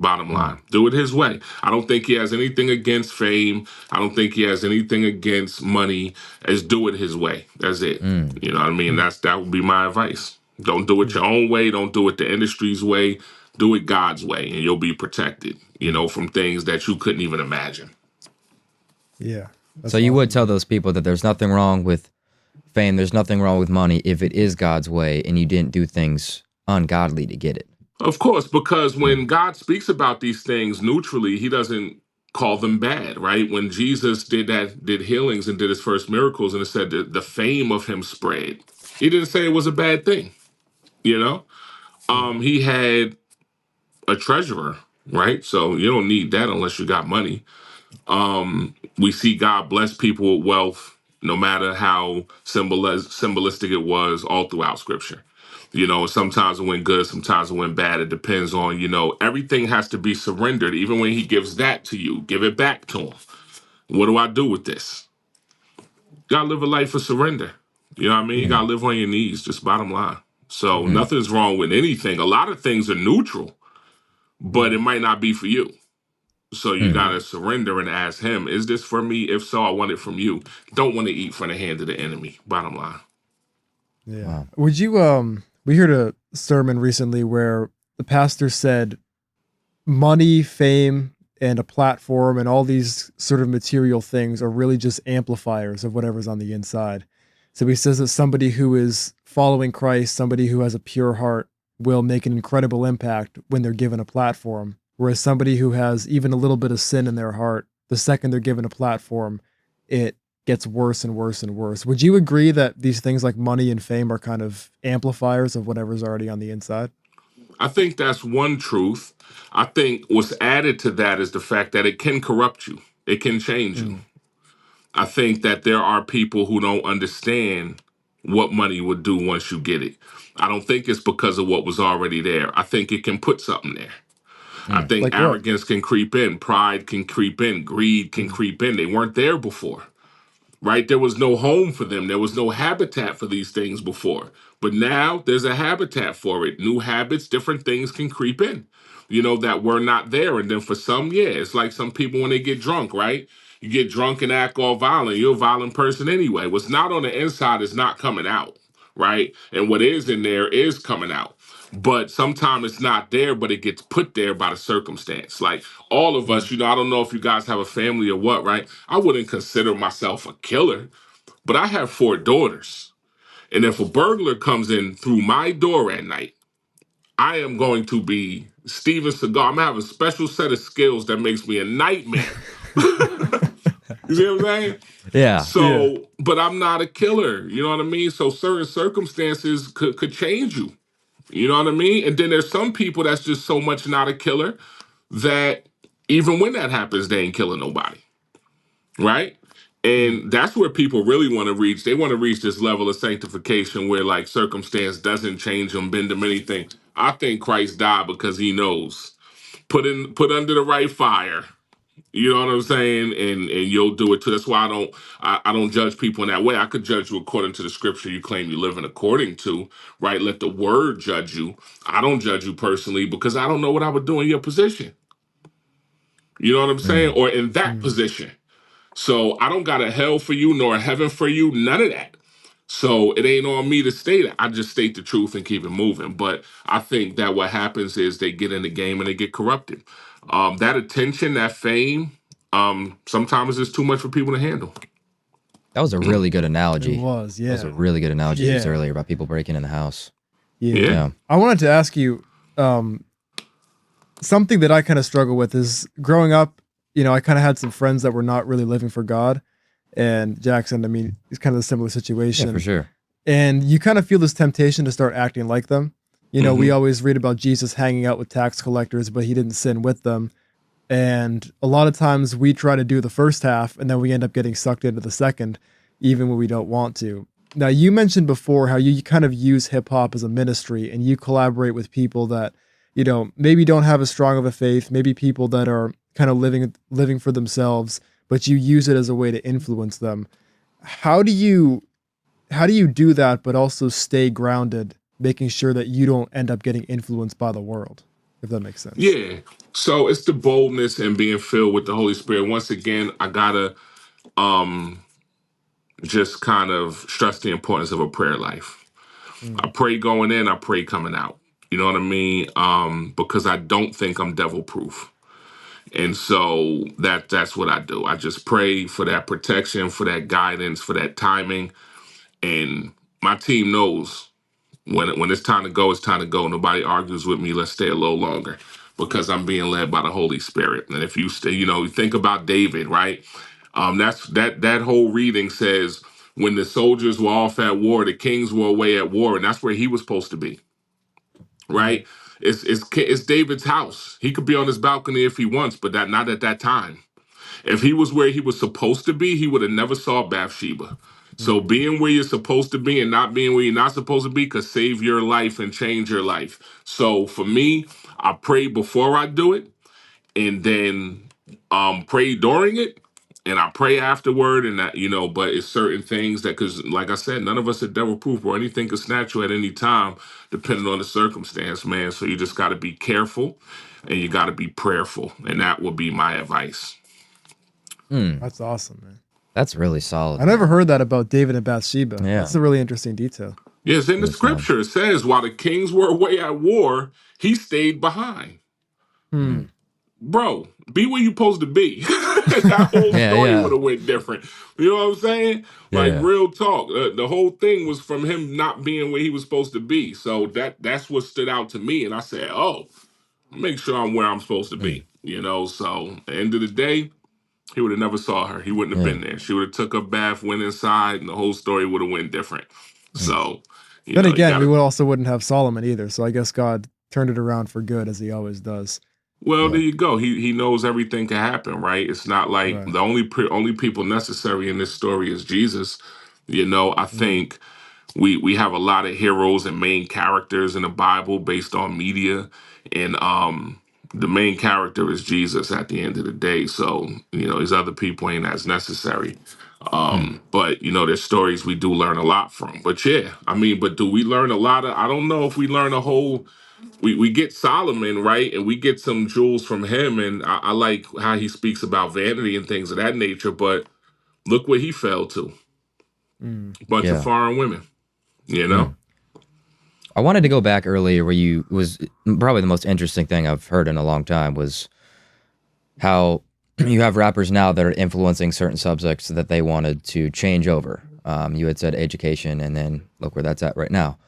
Bottom Mm, line, do it his way. I don't think he has anything against fame. I don't think he has anything against money. As do it his way. That's it. mm, You know what I mean? Mm, That would be my advice. Don't do it mm. your own way. Don't do it the industry's way. Do it God's way, and you'll be protected. mm. From things that you couldn't even imagine. Yeah, So that's you would awesome, tell man. those people that there's nothing wrong with fame, there's nothing wrong with money if it is God's way and you didn't do things ungodly to get it. Of course, because Mm, when God speaks about these things neutrally, he doesn't call them bad, right? When Jesus did healings and did his first miracles, and it said that the fame of him spread, he didn't say it was a bad thing, you know? Yeah. He had a treasurer, right? So you don't need that unless you got money. We see God bless people with wealth, no matter how symbolistic it was, all throughout Scripture. Sometimes it went good, sometimes it went bad. It depends on, everything has to be surrendered. Even when He gives that to you, give it back to Him. What do I do with this? You gotta live a life of surrender. You know what I mean? You mm, gotta live on your knees, just bottom line. So Mm-hmm. mm, nothing's wrong with anything. A lot of things are neutral, but Yeah. it might not be for you. So you mm. gotta Yeah. surrender and ask him, is this for me? If so, I want it from you. Don't want to eat from the hand of the enemy. Bottom line. Yeah. Wow. Would you we heard a sermon recently where the pastor said money, fame, and a platform and all these sort of material things are really just amplifiers of whatever's on the inside. So he says that somebody who is following Christ, somebody who has a pure heart, will make an incredible impact when they're given a platform. Whereas somebody who has even a little bit of sin in their heart, the second they're given a platform, it gets worse and worse and worse. Would you agree that these things like money and fame are kind of amplifiers of whatever's already on the inside? I think that's one truth. I think what's added to that is the fact that it can corrupt you. It can change you. Mm. I think that there are people who don't understand what money would do once you get it. I don't think it's because of what was already there. I think it can put something there. I Mm. think Like what? arrogance can creep in, pride can creep in, greed can Mm. creep in. They weren't there before, right? There was no home for them. There was no habitat for these things before. But now there's a habitat for it. New habits, different things can creep in, that were not there. And then for some, yeah, it's like some people when they get drunk, right? You get drunk and act all violent. You're a violent person anyway. What's not on the inside is not coming out, right? And what is in there is coming out. But sometimes it's not there, but it gets put there by the circumstance. Like all of Mm. us, I don't know if you guys have a family or what, right? I wouldn't consider myself a killer, but I have 4 daughters. And if a burglar comes in through my door at night, I am going to be Steven Seagal. I'm gonna have a special set of skills that makes me a nightmare. You see what I'm saying? Yeah. Yeah. So, but I'm not a killer. You know what I mean? So certain circumstances could change you. You know what I mean? And then there's some people that's just so much not a killer that even when that happens, they ain't killing nobody. Right? Mm. And that's where people really want to reach. They want to reach this level of sanctification where like circumstance doesn't change them, bend them, anything. I think Christ died because he knows. Put under the right fire. You know what I'm saying? And you'll do it too. That's why I don't judge people in that way. I could judge you according to the scripture you claim you're living according to, right? Let the word judge you. I don't judge you personally because I don't know what I would do in your position. You know what I'm saying? Mm. Or in that Mm. position. So I don't got a hell for you nor a heaven for you, none of that. So it ain't on me to state it. I just state the truth and keep it moving. But I think that what happens is they get in the game and they get corrupted. That attention, that fame, sometimes it's too much for people to handle. That was a really good It analogy. was, That was a yeah. really good analogy you used Yeah. earlier about people breaking in the house. Yeah. Yeah. Yeah. I wanted to ask you, something that I kind of struggle with is growing up, I kind of had some friends that were not really living for God. And Jackson, I mean, it's kind of a similar Yeah, situation. for sure. And you kind of feel this temptation to start acting like them. We Mhm. always read about Jesus hanging out with tax collectors, but he didn't sin with them. And a lot of times we try to do the first half and then we end up getting sucked into the second, even when we don't want to. Now, you mentioned before how you kind of use hip hop as a ministry and you collaborate with people that, maybe don't have as strong of a faith, maybe people that are kind of living for themselves, but you use it as a way to influence them. How do you do that, but also stay grounded, making sure that you don't end up getting influenced by the world, if that makes sense? Yeah. So it's the boldness and being filled with the Holy Spirit. Once again, I gotta just kind of stress the importance of a prayer life. I Mm. pray going in, I pray coming out. You know what I mean? Because I don't think I'm devil proof. And so that's what I do. I just pray for that protection, for that guidance, for that timing. And my team knows when it's time to go, it's time to go. Nobody argues with me. Let's stay a little longer because I'm being led by the Holy Spirit. And if you stay, you think about David, right? That whole reading says when the soldiers were off at war, the kings were away at war, and that's where he was supposed to be, Mm. right? It's David's house. He could be on his balcony if he wants, but that not at that time. If he was where he was supposed to be, he would have never saw Bathsheba. So Mm. being where you're supposed to be and not being where you're not supposed to be could save your life and change your life. So for me, I pray before I do it, and then pray during it, and I pray afterward, and that. But it's certain things that, because like I said, none of us are devil proof, or anything can snatch you at any time, depending on the circumstance, man. So you just got to be careful, and you got to be prayerful, and that would be my advice. Mm. That's awesome, man. That's really solid, I never man. heard that about David and Bathsheba. Yeah. That's a really interesting detail. Yes, in the Really solid. scripture it says, while the kings were away at war, he stayed behind. Hmm. Mm. bro, be where you supposed to be. That whole Yeah, story would yeah, have went different. You know what I'm saying? Like yeah. real talk. The whole thing was from him not being where he was supposed to be. So that's what stood out to me. And I said, oh, make sure I'm where I'm supposed to Mm, be. You know, so at the end of the day, he would have never saw her. He wouldn't have yeah. been there. She would have took a bath, went inside, and the whole story would have went different. Mm, So, you Then know, you again, we gotta. would also wouldn't have Solomon either. So I guess God turned it around for good, as He always does. Well, yeah. there you go. He knows everything can happen, right? It's not like Right. the only people necessary in this story is Jesus. You know, I Mm. think we have a lot of heroes and main characters in the Bible based on media, and the main character is Jesus at the end of the day. So you know, these other people ain't as necessary. Mm. But you know, there's stories we do learn a lot from. But yeah, I mean, but do we learn a lot of? I don't know if we learn a whole. We get Solomon, right, and we get some jewels from him, and I like how he speaks about vanity and things of that nature. But look what he fell to: Mm. bunch of Yeah. foreign women. You know. Mm. I wanted to go back earlier where you was probably the most interesting thing I've heard in a long time was how you have rappers now that are influencing certain subjects that they wanted to change over. You had said education, and then look where that's at right now.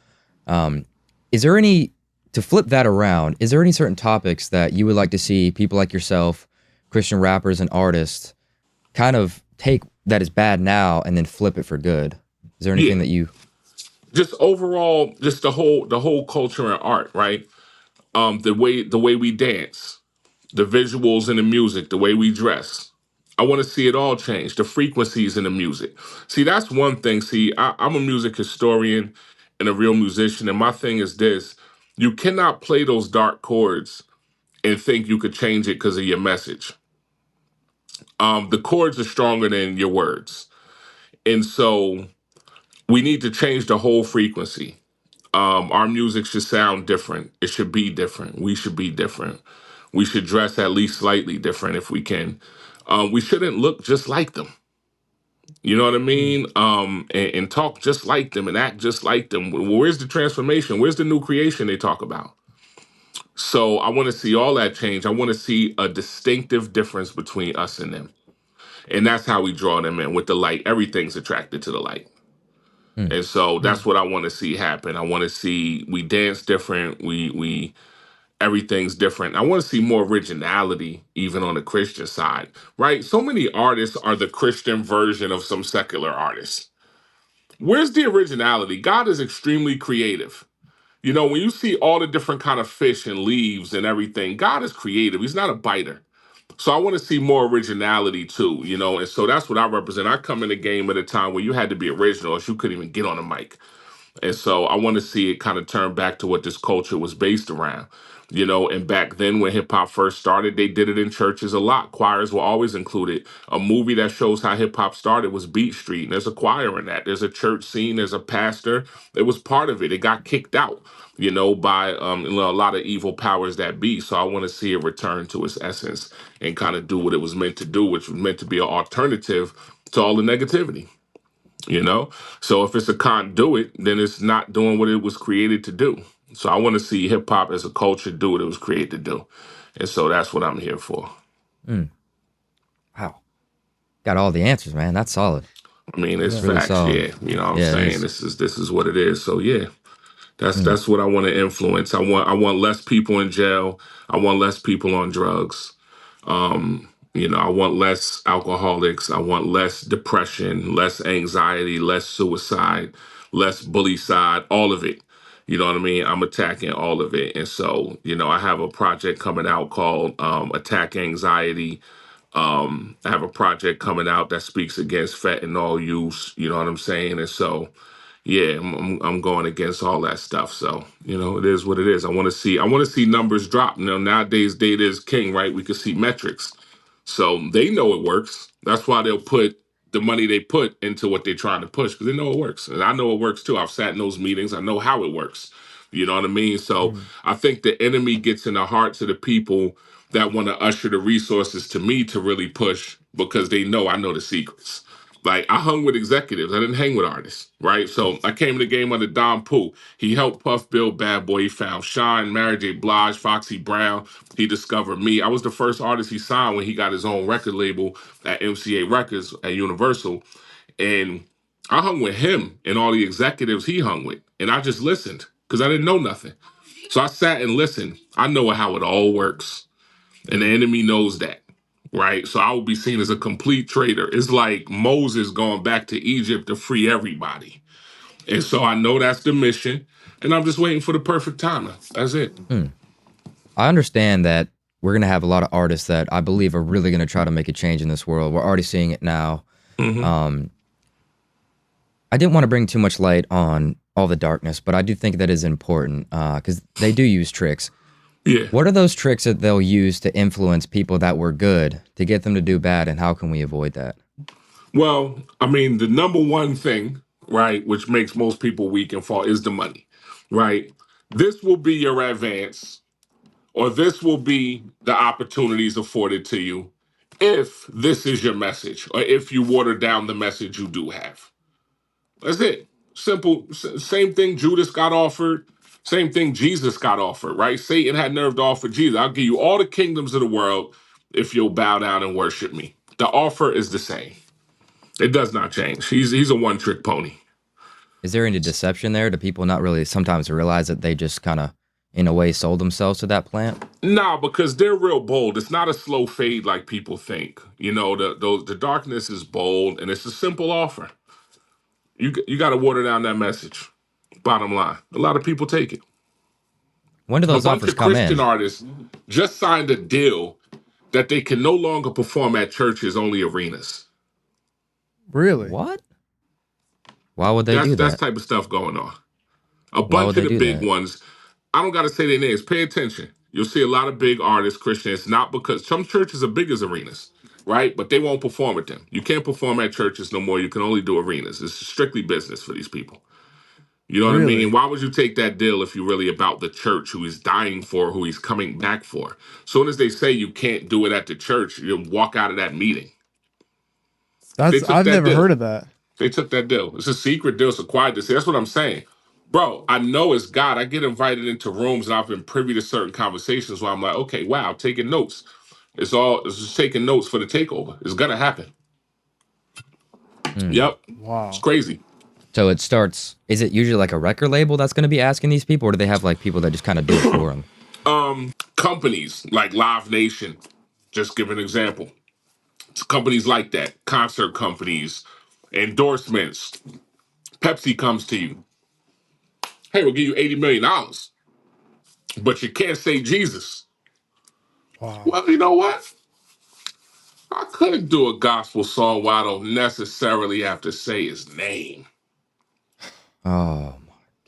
Is there any, to flip that around, is there any certain topics that you would like to see people like yourself, Christian rappers and artists, kind of take that is bad now and then flip it for good? Is there anything Yeah. that you, Just overall, just the whole culture and art, right? The way we dance, the visuals and the music, the way we dress. I want to see it all change. The frequencies in the music. See, that's one thing. See, I'm a music historian and a real musician, and my thing is this: you cannot play those dark chords and think you could change it because of your message. The chords are stronger than your words, and so we need to change the whole frequency. Our music should sound different. It should be different. We should be different. We should dress at least slightly different if we can. We shouldn't look just like them. You know what I Mm. mean? And talk just like them and act just like them. Where's the transformation? Where's the new creation they talk about? So I want to see all that change. I want to see a distinctive difference between us and them. And that's how we draw them in with the light. Everything's attracted to the light. hmm, And so Mm. that's what I want to see happen. I want to see we dance different. We everything's different. I want to see more originality even on the Christian side, right? So many artists are the Christian version of some secular artists. Where's the originality? God is extremely creative. You know, when you see all the different kind of fish and leaves and everything, God is creative. He's not a biter. So I want to see more originality too, you know, and so that's what I represent. I come in the game at a time where you had to be original, or you couldn't even get on a mic. And so I want to see it kind of turn back to what this culture was based around. You know, and back then when hip hop first started, they did it in churches a lot. Choirs were always included. A movie that shows how hip hop started was Beat Street. And there's a choir in that. There's a church scene. There's a pastor. It was part of it. It got kicked out, you know, by you know, a lot of evil powers that be. So I want to see it return to its essence and kind of do what it was meant to do, which was meant to be an alternative to all the negativity, you know. So if it's a conduit, then it's not doing what it was created to do. So I want to see hip hop as a culture do what it was created to do, and so that's what I'm here for. mm, wow, got all the answers, man. That's solid. I mean, it's It's Yeah. really facts. solid. Yeah, you know what I'm Yeah, it saying. is. This is what it is. So yeah, that's Mm, that's what I want to influence. I want less people in jail. I want less people on drugs. You know, I want less alcoholics. I want less depression, less anxiety, less suicide, less bully side, all of it. You know what I mean? I'm attacking all of it. And so, you know, I have a project coming out called Attack Anxiety. I have a project coming out that speaks against fentanyl use. You know what I'm saying? And so, yeah, I'm going against all that stuff. So, you know, it is what it is. I want to see numbers drop. You know, nowadays data is king, right? We can see metrics. So they know it works. That's why they'll put the money they put into what they're trying to push because they know it works. And I know it works too. I've sat in those meetings. I know how it works. You know what I mean? So Mm. I think the enemy gets in the hearts of the people that want to usher the resources to me to really push because they know I know the secrets. Like I hung with executives. I didn't hang with artists, right? So I came in the game under Don Pooh. He helped Puff build Bad Boy. He found Shine, Mary J. Blige, Foxy Brown. He discovered me. I was the first artist he signed when he got his own record label at MCA Records at Universal. And I hung with him and all the executives he hung with. And I just listened because I didn't know nothing. So I sat and listened. I know how it all works. And the enemy knows that. Right. So I will be seen as a complete traitor. It's like Moses going back to Egypt to free everybody. And so I know that's the mission. And I'm just waiting for the perfect time. That's it. I understand that we're going to have a lot of artists that I believe are really going to try to make a change in this world. We're already seeing it now. Mm-hmm. I didn't want to bring too much light on all the darkness, but I do think that is important because they do use tricks. Yeah. What are those tricks that they'll use to influence people that were good to get them to do bad, and how can we avoid that? Well, I mean, the number one thing, right, which makes most people weak and fall is the money, right? This will be your advance, or this will be the opportunities afforded to you if this is your message, or if you water down the message you do have. That's it. Simple. Same thing Judas got offered. Same thing Jesus got offered, right? Satan had nerve to offer Jesus. I'll give you all the kingdoms of the world if you'll bow down and worship me. The offer is the same. It does not change. He's a one-trick pony. Is there any deception there? Do people not really sometimes realize that they just kind of, in a way, sold themselves to that plant? Nah, because they're real bold. It's not a slow fade like people think. You know, the darkness is bold, and it's a simple offer. You got to water down that message. Bottom line, a lot of people take it. When do A those bunch offers of come Christian in? artists just signed a deal that they can no longer perform at churches, only arenas. Really? What? Why would they That's do that's that? type of stuff going on. A Why would bunch of they the do big that? ones. I don't got to say their names. Pay attention. You'll see a lot of big artists, Christians, not because some churches are big as arenas, right? But they won't perform at them. You can't perform at churches no more. You can only do arenas. It's strictly business for these people. You know what I mean? Really? Why would you take that deal if you're really about the church, who he's dying for, who he's coming back for? Soon as they say you can't do it at the church, you walk out of that meeting. They took I've that never deal. heard of that. They took that deal. It's a secret deal. It's a quiet deal. See, that's what I'm saying. Bro, I know it's God. I get invited into rooms and I've been privy to certain conversations where I'm like, okay, wow, taking notes. It's just taking notes for the takeover. It's gonna happen. Hmm. Yep. It's Wow. crazy. So it starts, is it usually like a record label that's going to be asking these people, or do they have like people that just kind of do it for them? Companies like Live Nation, just give an example. It's companies like that, concert companies, endorsements. Pepsi comes to you. Hey, we'll give you $80 million, but you can't say Jesus. Wow. Well, you know what? I couldn't do a gospel song where I don't necessarily have to say his name. Oh,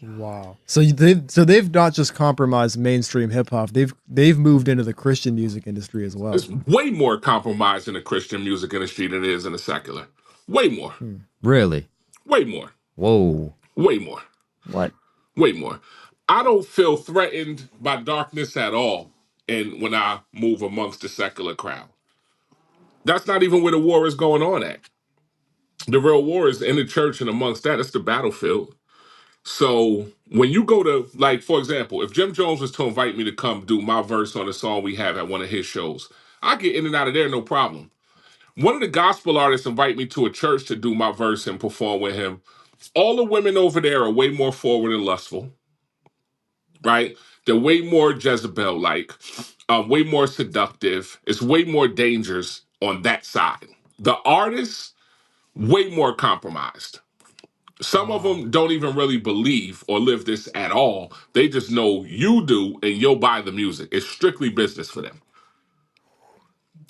Wow. So they've not just compromised mainstream hip hop. They've moved into the Christian music industry as well. It's way more compromised in the Christian music industry than it is in the secular. Way more. Hmm. really? Way more. Whoa. Way more. What? Way more. I don't feel threatened by darkness at all and when I move amongst the secular crowd. That's not even where the war is going on at. The real war is in the church and amongst that. It's the battlefield. So when you go to, like, for example, if Jim Jones was to invite me to come do my verse on a song we have at one of his shows, I get in and out of there, no problem. One of the gospel artists invite me to a church to do my verse and perform with him. All the women over there are way more forward and lustful, right? They're way more Jezebel-like, way more seductive. It's way more dangerous on that side. The artists, way more compromised. Some of Wow. them don't even really believe or live this at all. They just know you do and you'll buy the music. It's strictly business for them.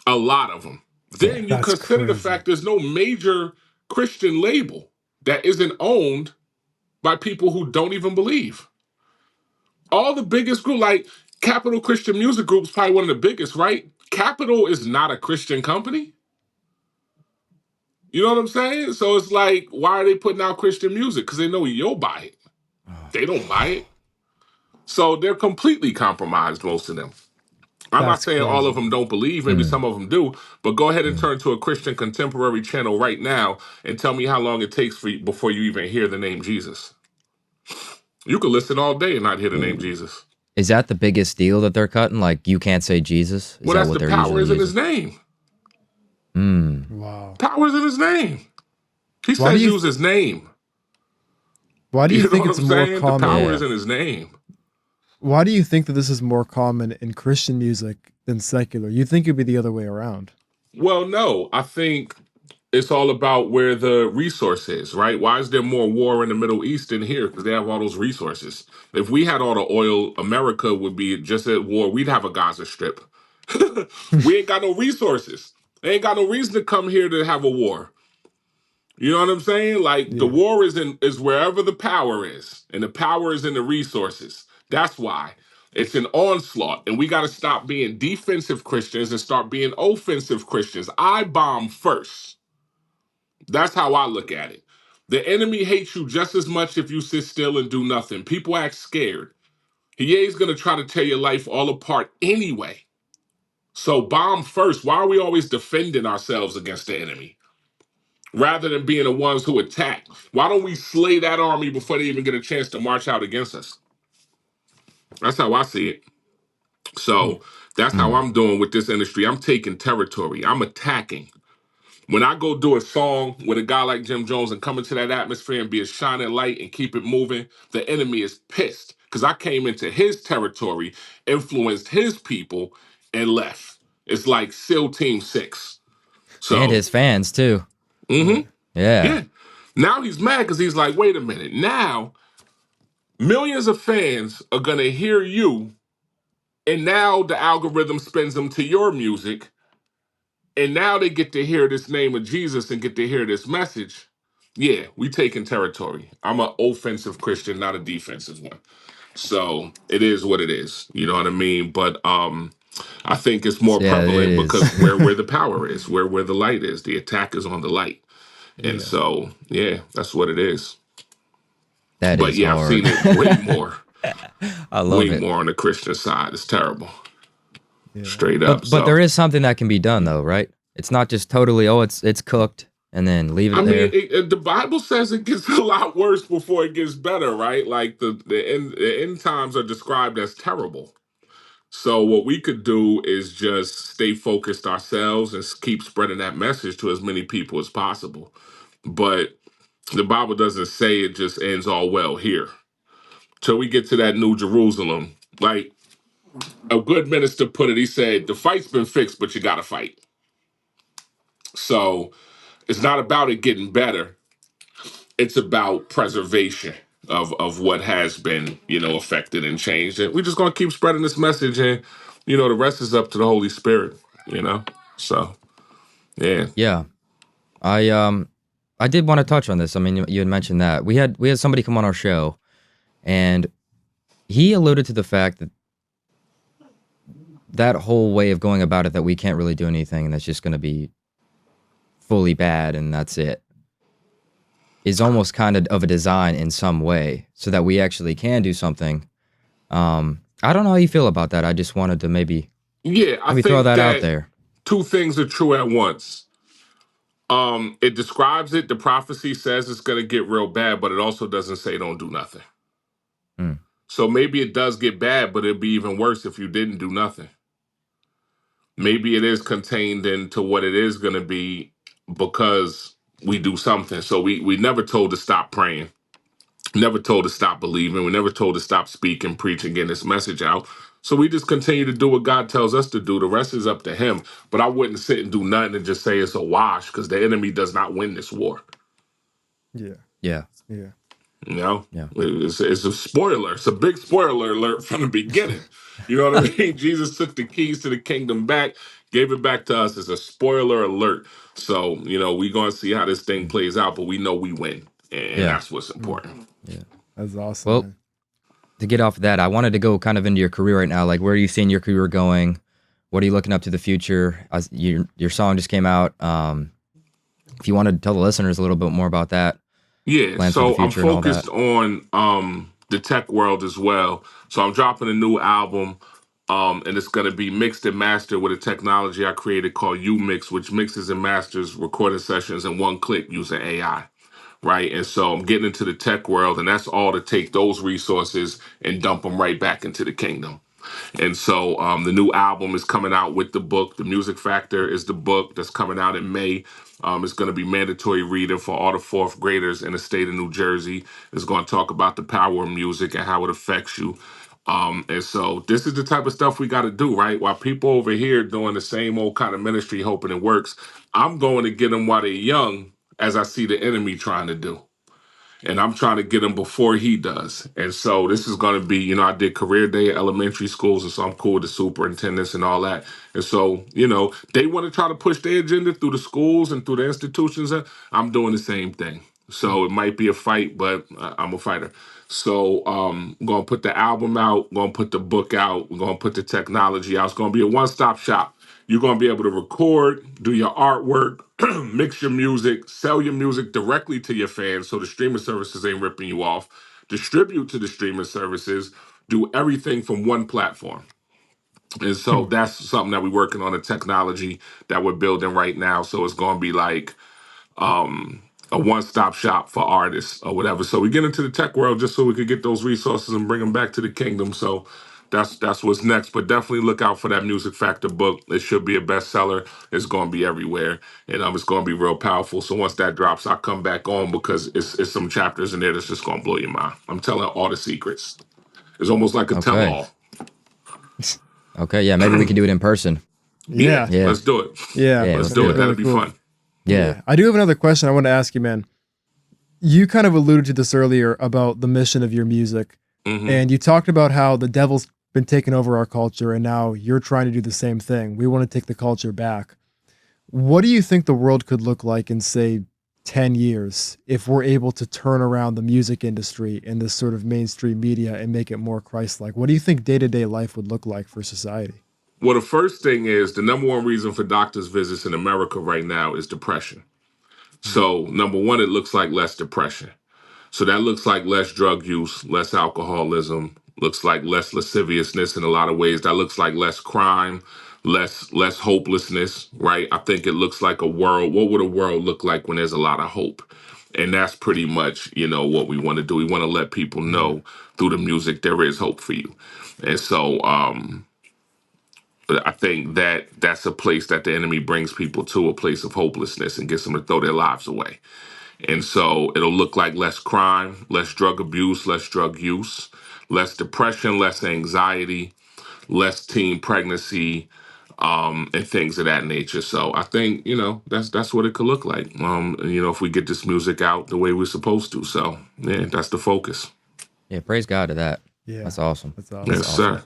A lot of them. Then you That's consider the crazy. fact there's no major Christian label that isn't owned by people who don't even believe. All the biggest group, like Capital Christian Music Group, is probably one of the biggest, right? Capital is not a Christian company. You know what I'm saying? So it's like, why are they putting out Christian music? Because they know you'll buy it. They don't buy it. So they're completely compromised, most of them. I'm not That's saying all of crazy. them don't believe. Maybe some of them do. But go ahead and turn to a Christian contemporary channel right now and tell me how long it takes for you before you even hear the name Jesus. You could listen all day and not hear the name Jesus. Is that the biggest deal that they're cutting? Like, you can't say Jesus? Is Well, that that's what the they're power usually is in using? his name. Wow. Power is in his name. He Why do says you use his name. why do you You know think what it's I'm more saying? The common? power Yeah. is in his name. Why do you think that this is more common in Christian music than secular? You think it'd be the other way around. Well, no, I think it's all about where the resource is, right? Why is there more war in the Middle East than here? Because they have all those resources. If we had all the oil, America would be just at war. We'd have a Gaza Strip. We ain't got no resources. They ain't got no reason to come here to have a war. You know what I'm saying? Like the Yeah. war is wherever the power is, and the power is in the resources. That's why it's an onslaught, and we got to stop being defensive Christians and start being offensive Christians. I bomb first. That's how I look at it. The enemy hates you just as much if you sit still and do nothing. People act scared. He is going to try to tear your life all apart anyway. So bomb first. Why are we always defending ourselves against the enemy rather than being the ones who attack? Why don't we slay that army before they even get a chance to march out against us? That's how I see it. So that's how I'm doing with this industry. I'm taking territory. I'm attacking. When I go do a song with a guy like Jim Jones and come into that atmosphere and be a shining light and keep it moving, the enemy is pissed because I came into his territory, influenced his people, and left. It's like SEAL Team 6. And So, his fans, too. Yeah. Yeah. yeah. Now he's mad because he's like, wait a minute. Now, millions of fans are going to hear you, and now the algorithm spins them to your music. And now they get to hear this name of Jesus and get to hear this message. Yeah, we taking territory. I'm an offensive Christian, not a defensive one. So it is what it is. You know what I mean? But I think it's more Yeah, it prevalent is. because where the power is, where the light is, the attack is on the light. And Yeah. so yeah, that's what it is. That But is yeah, I've hard. seen it I love way it. more on the Christian side. It's terrible. Yeah. Straight up. But So there is something that can be done, though, right? It's not just totally, oh, it's cooked and then leave I it mean, there. the Bible says it gets a lot worse before it gets better, right? Like the end times are described as terrible. So what we could do is just stay focused ourselves and keep spreading that message to as many people as possible. But the Bible doesn't say it just ends all well here. Till we get to that New Jerusalem, like a good minister put it, he said, the fight's been fixed, but you got to fight. So it's not about it getting better. It's about preservation of what has been, affected and changed. And we're just gonna keep spreading this message, and the rest is up to the Holy Spirit. So yeah, Yeah. I did want to touch on this. I mean, you had mentioned that. We had somebody come on our show, and he alluded to the fact that that whole way of going about it, that we can't really do anything and that's just going to be fully bad and that's it, is almost kind of a design in some way so that we actually can do something. I don't know how you feel about that. I just wanted to maybe yeah. I throw think that out that there. two things are true at once. It describes it. The prophecy says it's gonna get real bad, but it also doesn't say don't do nothing. Hmm. So maybe it does get bad, but it'd be even worse if you didn't do nothing. Maybe it is contained into what it is going to be because we do something. So we never told to stop praying, never told to stop believing, we never told to stop speaking, preaching, getting this message out. So we just continue to do what God tells us to do. The rest is up to Him. But I wouldn't sit and do nothing and just say it's a wash because the enemy does not win this war. Yeah. Yeah. Yeah. You know, Yeah. it's a spoiler. It's a big spoiler alert from the beginning. You know what I mean? Jesus took the keys to the kingdom back, gave it back to us. It's a spoiler alert. So, we're going to see how this thing plays out, but we know we win. And Yeah. that's what's important. Yeah. That's awesome, Well, man. to get off of that, I wanted to go kind of into your career right now. Like, where are you seeing your career going? What are you looking up to the future? Your song just came out. If you wanted to tell the listeners a little bit more about that, Yeah, plans for the so I'm future and all focused that. on the tech world as well. So I'm dropping a new album And it's going to be mixed and mastered with a technology I created called UMix, which mixes and masters recording sessions in one click using AI. Right. And so I'm getting into the tech world, and that's all to take those resources and dump them right back into the kingdom. And so the new album is coming out with the book. The Music Factor is the book that's coming out in May. It's going to be mandatory reading for all the fourth graders in the state of New Jersey. It's going to talk about the power of music and how it affects you. And so this is the type of stuff we got to do, right? While people over here doing the same old kind of ministry, hoping it works, I'm going to get them while they're young, as I see the enemy trying to do. And I'm trying to get him before he does. And so this is going to be, I did career day at elementary schools, and so I'm cool with the superintendents and all that. And so, they want to try to push their agenda through the schools and through the institutions. I'm doing the same thing. So it might be a fight, but I'm a fighter. So I'm going to put the album out, going to put the book out, we're going to put the technology out. It's going to be a one-stop shop. You're going to be able to record, do your artwork, mix your music, sell your music directly to your fans so the streaming services ain't ripping you off, distribute to the streaming services, do everything from one platform. And so that's something that we're working on, a technology that we're building right now. So it's going to be like a one-stop shop for artists or whatever. So we get into the tech world just so we could get those resources and bring them back to the kingdom. So that's what's next. But definitely look out for that Music Factor book. It should be a bestseller. It's going to be everywhere, and it's going to be real powerful. So once that drops, I'll come back on because it's some chapters in there that's just going to blow your mind. I'm telling all the secrets. It's almost like a Okay. tell-all. Okay, yeah, maybe we can do it in person. Yeah. Yeah. Let's do it. Yeah. Yeah, Let's let's do do it. it. That'll be Cool. fun. Yeah. I do have another question I want to ask you, man. You kind of alluded to this earlier about the mission of your music, and you talked about how the devil's been taking over our culture, and now you're trying to do the same thing. We want to take the culture back. What do you think the world could look like in, say, 10 years if we're able to turn around the music industry and this sort of mainstream media and make it more Christ-like? What do you think day-to-day life would look like for society? Well, the first thing is the number one reason for doctor's visits in America right now is depression. So, number one, it looks like less depression. So that looks like less drug use, less alcoholism, looks like less lasciviousness in a lot of ways. That looks like less crime, less hopelessness, right? I think it looks like a world. What would a world look like when there's a lot of hope? And that's pretty much, what we want to do. We want to let people know through the music there is hope for you. And so I think that's a place that the enemy brings people to, a place of hopelessness, and gets them to throw their lives away. And so it'll look like less crime, less drug abuse, less drug use, less depression, less anxiety, less teen pregnancy, and things of that nature. So I think, that's what it could look like. If we get this music out the way we're supposed to. So yeah, that's the focus. Yeah, praise God to that. Yeah. That's awesome. That's awesome. Yes, sir.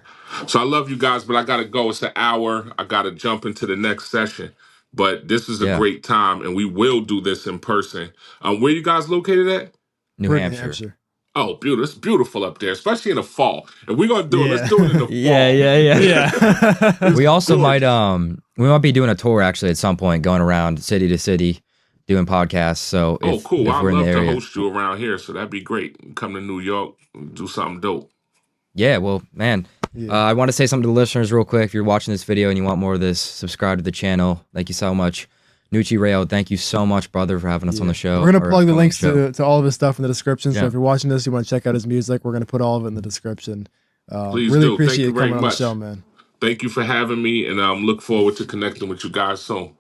So I love you guys, but I gotta go. It's an hour. I gotta jump into the next session. But this is a Yeah. great time, and we will do this in person. Where you guys located at? New We're in Hampshire. Oh, beautiful! It's beautiful up there, especially in the fall. And we're gonna do it. Let's do it in the fall. Yeah. Yeah. We also gorgeous. might be doing a tour actually at some point, going around city to city, doing podcasts. So if, Cool. if I'd we're in love the to area, host you around here, so that'd be great. Come to New York, do something dope. yeah, well, man, I want to say something to the listeners real quick. If you're watching this video and you want more of this, subscribe to the channel. Thank you so much. Nucci Reyo, thank you so much, brother, for having us on the show. We're going to plug the on links show. to all of his stuff in the description. So Yeah. if you're watching this, you want to check out his music, we're going to put all of it in the description. Please Really do. Thank appreciate you you very coming on the much. show, man. Thank you for having me, and look forward to connecting with you guys soon.